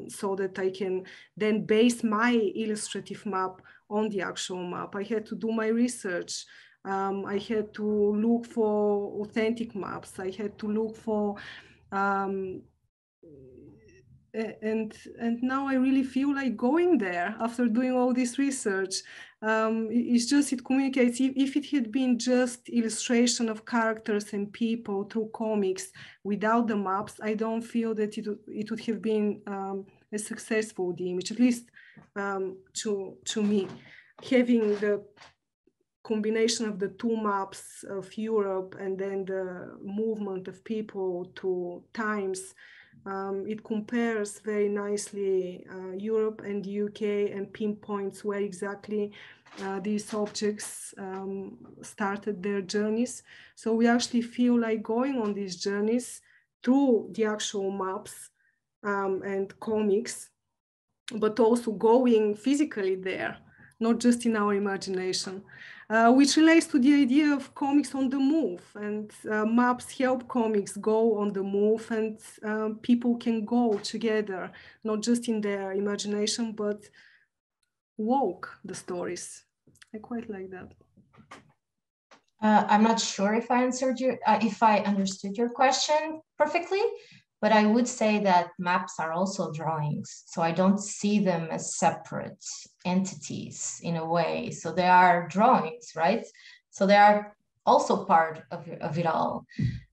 so that I can then base my illustrative map on the actual map. I had to do my research. I had to look for authentic maps. I had to look for and now I really feel like going there after doing all this research. It communicates. If it had been just illustration of characters and people through comics without the maps, I don't feel that it would have been as successful, the image, at least to me. Having the combination of the two maps of Europe and then the movement of people to times, it compares very nicely Europe and the UK and pinpoints where exactly these objects started their journeys. So we actually feel like going on these journeys through the actual maps and comics, but also going physically there, not just in our imagination. which relates to the idea of comics on the move, and maps help comics go on the move, and people can go together, not just in their imagination, but walk the stories. I quite like that. I'm not sure if I answered if I understood your question perfectly, but I would say that maps are also drawings. So I don't see them as separate entities in a way. So they are drawings, right? So they are also part of it all.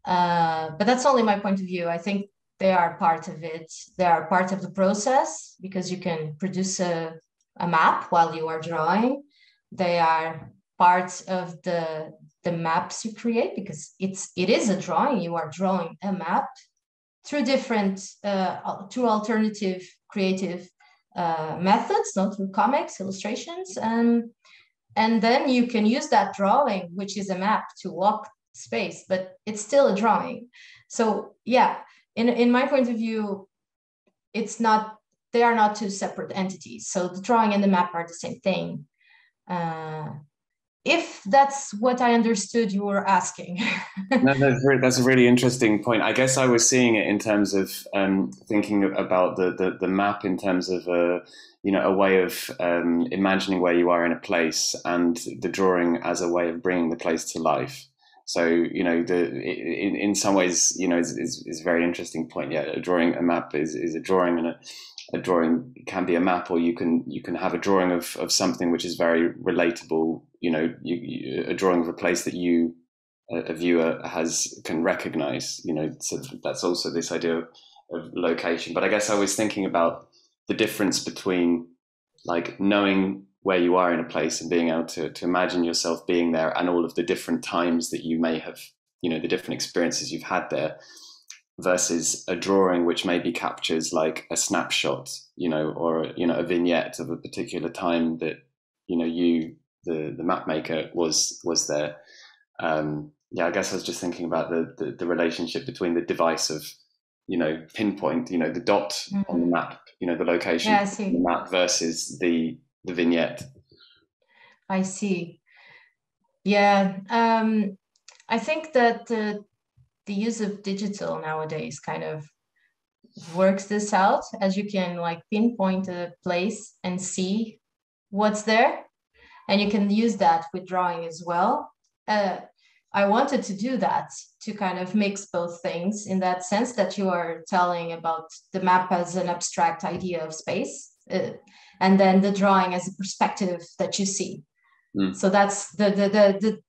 But that's only my point of view. I think they are part of it. They are part of the process because you can produce a map while you are drawing. They are part of the maps you create because it is a drawing. You are drawing a map through different, through alternative creative methods, not through comics, illustrations, and then you can use that drawing, which is a map, to walk space, but it's still a drawing. So yeah, in my point of view, they are not two separate entities. So the drawing and the map are the same thing. If that's what I understood you were asking. No, that's a really interesting point. I guess I was seeing it in terms of thinking about the map in terms of a way of imagining where you are in a place, and the drawing as a way of bringing the place to life. So in some ways, is a very interesting point. Yeah, a map is a drawing, and a drawing can be a map, or you can have a drawing of something which is very relatable. A drawing of a place that a viewer can recognize. So that's also this idea of location. But I guess I was thinking about the difference between like knowing where you are in a place and being able to imagine yourself being there, and all of the different times that you may have, the different experiences you've had there, versus a drawing which maybe captures like a snapshot, or a vignette of a particular time that the map maker was there. I guess I was just thinking about the relationship between the device of pinpoint, the dot on the map, the location on the map, versus the vignette. I see. Yeah, I think that the use of digital nowadays kind of works this out, as you can like pinpoint a place and see what's there, and you can use that with drawing as well. I wanted to do that, to kind of mix both things, in that sense that you are telling about the map as an abstract idea of space, and then the drawing as a perspective that you see. So that's the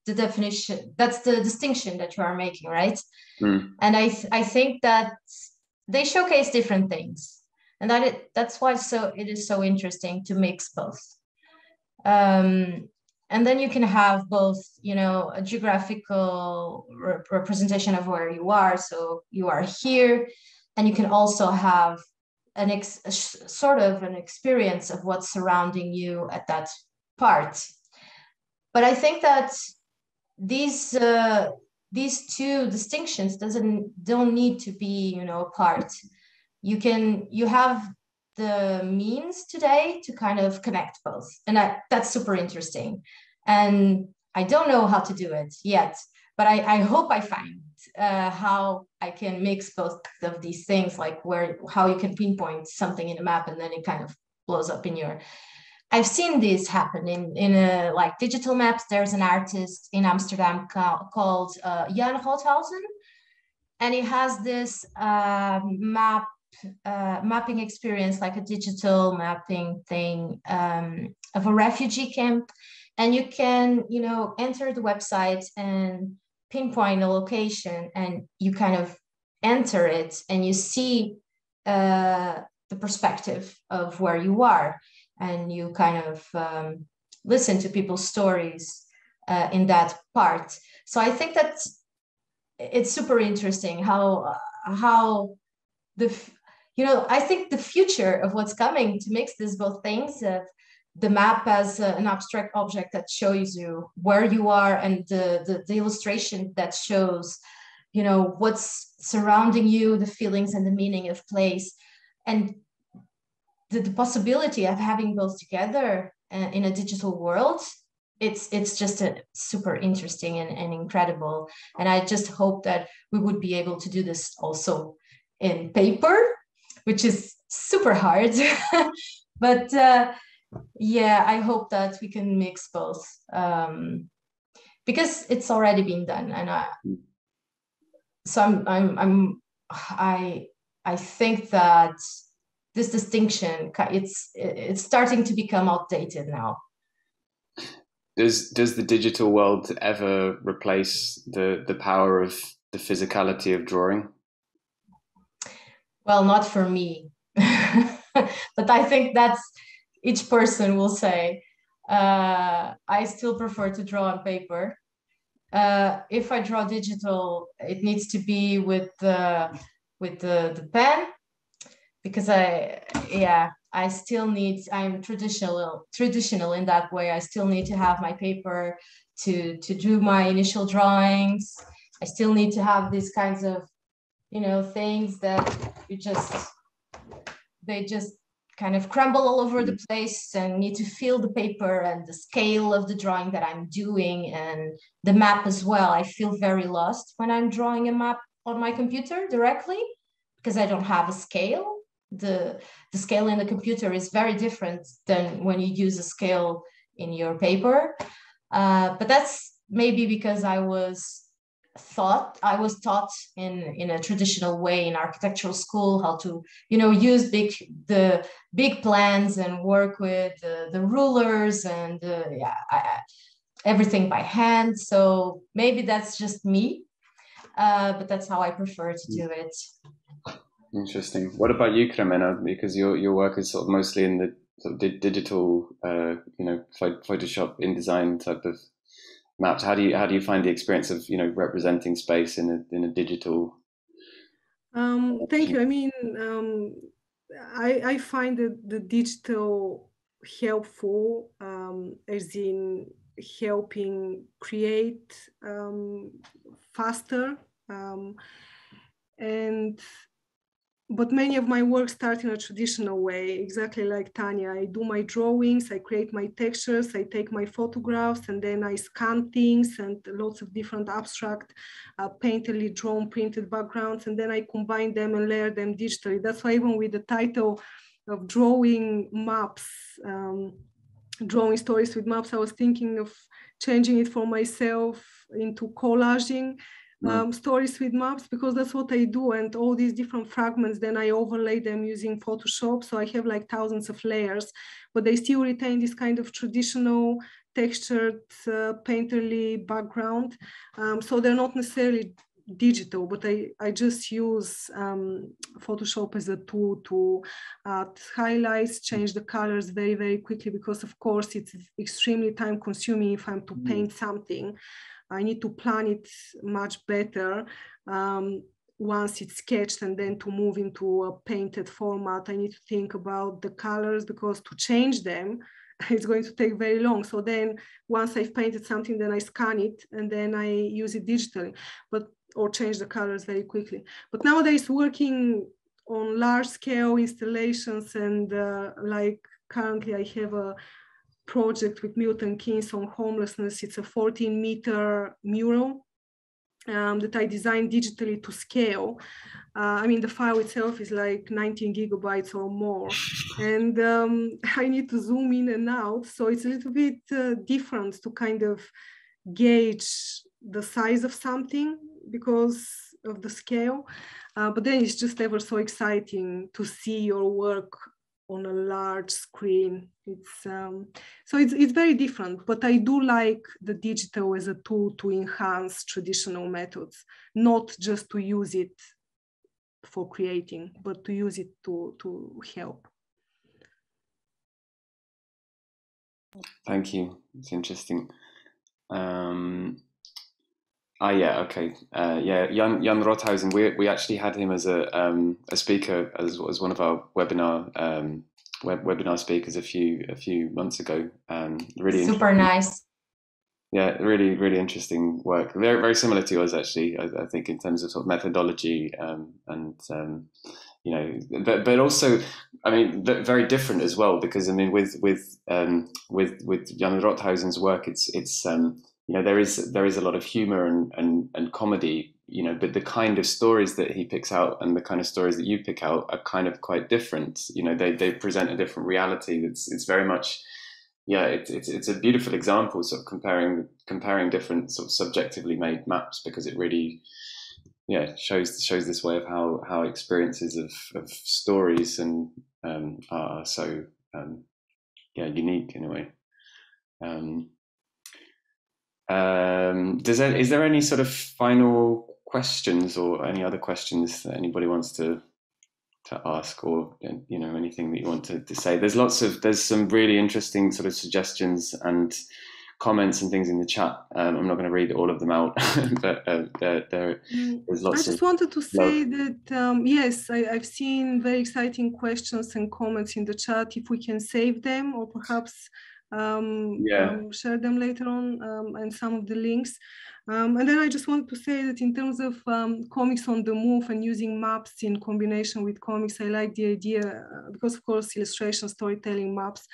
definition, that's the distinction that you are making, right? And I think that they showcase different things, and that's why it is so interesting to mix both. And then you can have both, a geographical representation of where you are. So you are here, and you can also have sort of an experience of what's surrounding you at that part. But I think that these two distinctions don't need to be, apart. You have the means today to kind of connect both, and that's super interesting. And I don't know how to do it yet, but I hope I find how I can mix both of these things, like how you can pinpoint something in a map and then it kind of blows up in your. I've seen this happen in like digital maps. There's an artist in Amsterdam called Jan Rothausen, and he has this mapping experience, like a digital mapping thing of a refugee camp. And you can, enter the website and pinpoint a location, and you kind of enter it, and you see the perspective of where you are. And you kind of listen to people's stories in that part. So I think that it's super interesting how I think the future of what's coming to mix these both things, the map as an abstract object that shows you where you are, and the illustration that shows, what's surrounding you, the feelings and the meaning of place, and the possibility of having both together in a digital world it's just a super interesting and incredible. And I just hope that we would be able to do this also in paper, which is super hard. But yeah, I hope that we can mix both, because it's already been done. And I think that this distinction, it's starting to become outdated now. Does the digital world ever replace the power of the physicality of drawing? Well, not for me, but I think that's each person will say. I still prefer to draw on paper. If I draw digital, it needs to be with the pen, because I still need, I'm traditional in that way. I still need to have my paper to do my initial drawings. I still need to have these kinds of, things that they just kind of crumble all over the place, and need to feel the paper and the scale of the drawing that I'm doing, and the map as well. I feel very lost when I'm drawing a map on my computer directly, because I don't have a scale. The scale in the computer is very different than when you use a scale in your paper. But that's maybe because I was taught in a traditional way in architectural school how to, use the big plans and work with the rulers and everything by hand. So maybe that's just me, but that's how I prefer to do it. Interesting. What about you, Kremena? Because your work is sort of mostly in the sort of digital, Photoshop, InDesign type of maps. How do you find the experience of representing space in a digital? Thank you. I mean, I find the digital helpful, as in helping create faster, but many of my work start in a traditional way, exactly like Tania. I do my drawings, I create my textures, I take my photographs, and then I scan things and lots of different abstract, painterly drawn, printed backgrounds, and then I combine them and layer them digitally. That's why even with the title of drawing maps, drawing stories with maps, I was thinking of changing it for myself into collaging stories with maps, because that's what I do. And all these different fragments, then I overlay them using Photoshop. So I have like thousands of layers, but they still retain this kind of traditional textured painterly background. So they're not necessarily digital, but I just use Photoshop as a tool to add highlights, change the colors very, very quickly, because of course it's extremely time consuming. If I'm to paint something, I need to plan it much better once it's sketched, and then to move into a painted format, I need to think about the colors, because to change them, it's going to take very long. So then once I've painted something, then I scan it and then I use it digitally, or change the colors very quickly. But nowadays, working on large scale installations, and like currently I have a project with Milton Keynes on homelessness. It's a 14-meter mural that I designed digitally to scale. I mean, the file itself is like 19 gigabytes or more. And I need to zoom in and out. So it's a little bit different to kind of gauge the size of something because of the scale. But then it's just ever so exciting to see your work on a large screen. So it's very different, but I do like the digital as a tool to enhance traditional methods, not just to use it for creating, but to use it to help. Thank you. It's interesting. Jan Rothhausen. We actually had him as a speaker as one of our webinar speakers a few months ago. Really super nice. Yeah, really, really interesting work. Very, very similar to yours, actually. I think in terms of sort of methodology and you know, but also, I mean, very different as well, because I mean, with Jan Rothhausen's work, it's you know, there is a lot of humor and comedy, you know, but the kind of stories that he picks out and the kind of stories that you pick out are kind of quite different. You know, they present a different reality. It's very much, yeah, it's a beautiful example, sort of comparing different sort of subjectively made maps, because it really, yeah, shows this way of how experiences of stories and are so yeah, unique in a way. Is there any sort of final questions or any other questions that anybody wants to ask, or, you know, anything that you want to say? There's some really interesting sort of suggestions and comments and things in the chat. I'm not going to read all of them out, but there's lots. I just wanted to say that yes, I've seen very exciting questions and comments in the chat. If we can save them, or perhaps share them later on, and some of the links. And then I just want to say that in terms of comics on the move and using maps in combination with comics, I like the idea, because of course illustration, storytelling, maps,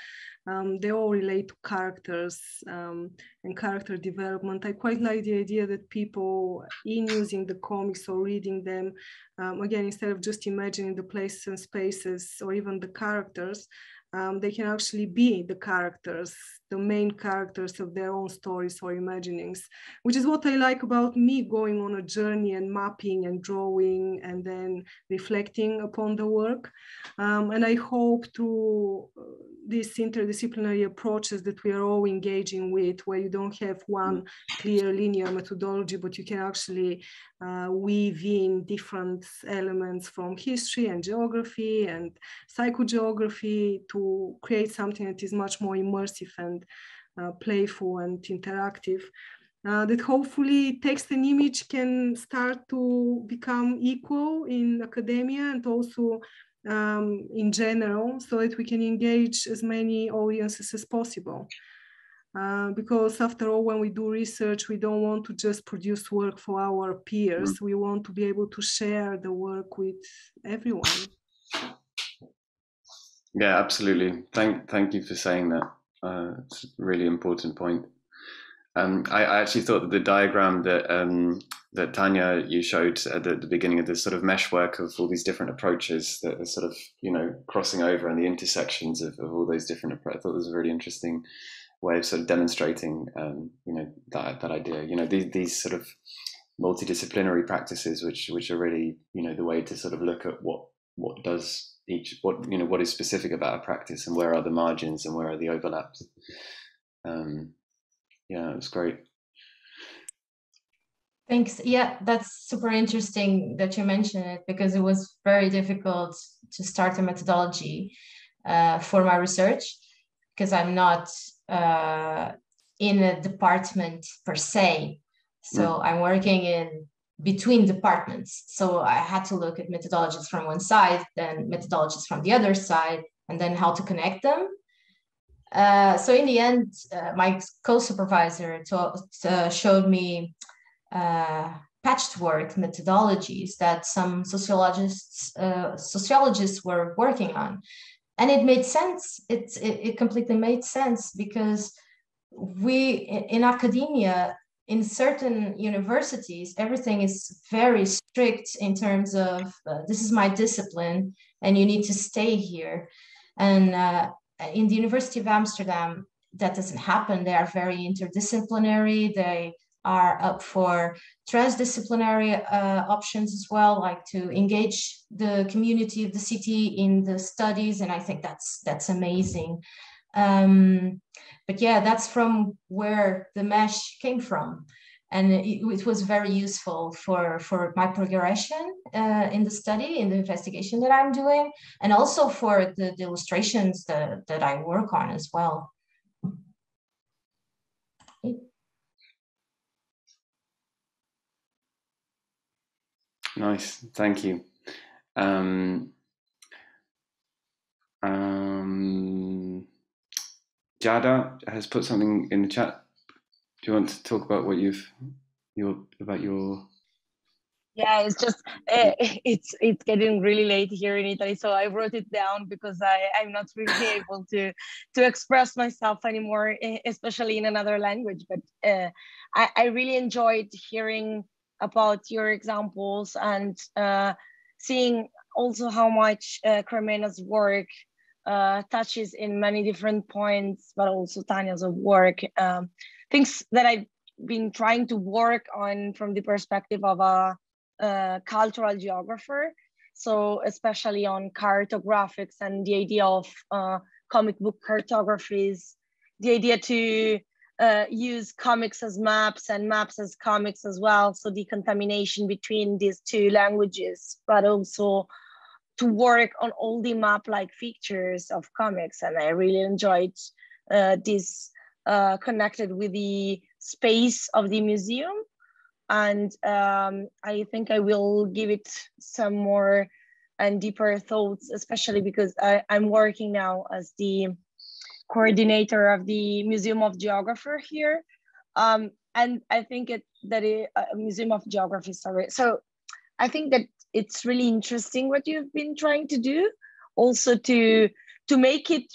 they all relate to characters and character development. I quite like the idea that people, in using the comics or reading them, again, instead of just imagining the places and spaces or even the characters, they can actually be the characters, the main characters of their own stories or imaginings, which is what I like about me going on a journey and mapping and drawing and then reflecting upon the work. And I hope through these interdisciplinary approaches that we are all engaging with, where you don't have one clear linear methodology, but you can actually weave in different elements from history and geography and psychogeography to create something that is much more immersive and playful and interactive. That hopefully text and image can start to become equal in academia and also in general, so that we can engage as many audiences as possible. Because after all, when we do research, we don't want to just produce work for our peers. We want to be able to share the work with everyone. Yeah, absolutely. Thank you for saying that. It's a really important point. I actually thought that the diagram that Tania, you showed at the beginning of this sort of meshwork of all these different approaches that are sort of, you know, crossing over and the intersections of all those different approaches, I thought it was a really interesting way of sort of demonstrating, you know, that idea. You know, these sort of multidisciplinary practices, which are really, you know, the way to sort of look at what does each, what is specific about a practice and where are the margins and where are the overlaps. Yeah, it was great. Thanks. Yeah, that's super interesting that you mentioned it, because it was very difficult to start a methodology for my research, because I'm not in a department per se. So I'm working in between departments. So I had to look at methodologies from one side, then methodologies from the other side, and then how to connect them. So in the end, my co-supervisor showed me patchwork methodologies that some sociologists were working on. And it made sense. It completely made sense, because in academia, in certain universities, everything is very strict in terms of this is my discipline and you need to stay here. And in the University of Amsterdam, that doesn't happen. They are very interdisciplinary. They are up for transdisciplinary options as well, like to engage the community of the city in the studies. And I think that's amazing. But yeah, that's from where the mesh came from. And it was very useful for my progression in the study, in the investigation that I'm doing, and also for the illustrations that I work on as well. Nice, thank you. Jada has put something in the chat. Do you want to talk about what your Yeah, it's just it's getting really late here in Italy, so I wrote it down because I'm not really able to express myself anymore, especially in another language. But I really enjoyed hearing about your examples and seeing also how much Kremena's work touches in many different points, but also Tania's work, things that I've been trying to work on from the perspective of a cultural geographer. So especially on cartographics and the idea of comic book cartographies, the idea to use comics as maps and maps as comics as well. So the contamination between these two languages, but also to work on all the map-like features of comics. And I really enjoyed this connected with the space of the museum. And I think I will give it some more and deeper thoughts, especially because I'm working now as the coordinator of the Museum of Geography here. And I think Museum of Geography, sorry. So I think that it's really interesting what you've been trying to do, also to make it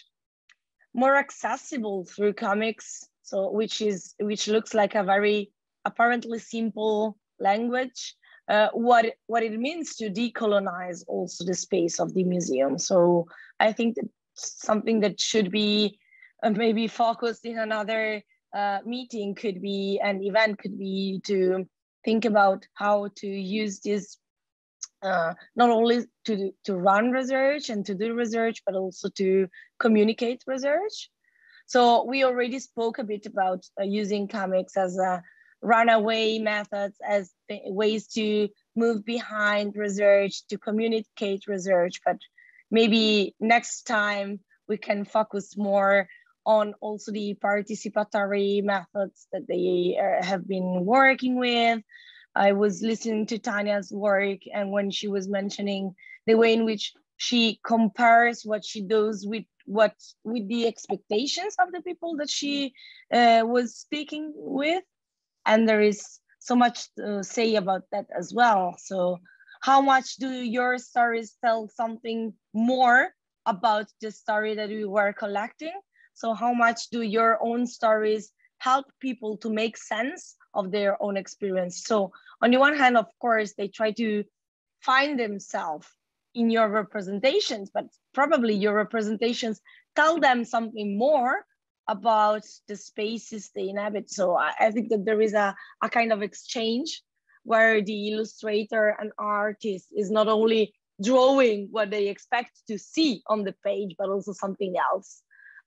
more accessible through comics. So which looks like a very apparently simple language, what it means to decolonize also the space of the museum. So I think that something that should be maybe focused in another meeting could be, an event could be, to think about how to use this not only to run research and to do research, but also to communicate research. So we already spoke a bit about using comics as a runaway methods, as ways to move behind research, to communicate research, but maybe next time we can focus more on also the participatory methods that they have been working with. I was listening to Tania's work, and when she was mentioning the way in which she compares what she does with the expectations of the people that she was speaking with. And there is so much to say about that as well. So how much do your stories tell something more about the story that we were collecting? So how much do your own stories help people to make sense of their own experience? So on the one hand, of course, they try to find themselves in your representations, but probably your representations tell them something more about the spaces they inhabit. So I think that there is a kind of exchange where the illustrator and artist is not only drawing what they expect to see on the page, but also something else.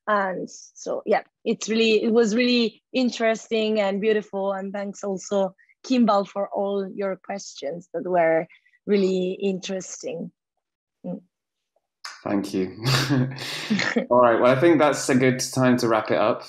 And so, yeah, it was really interesting and beautiful. And thanks also, Kimball, for all your questions that were really interesting. Thank you. All right, well, I think that's a good time to wrap it up.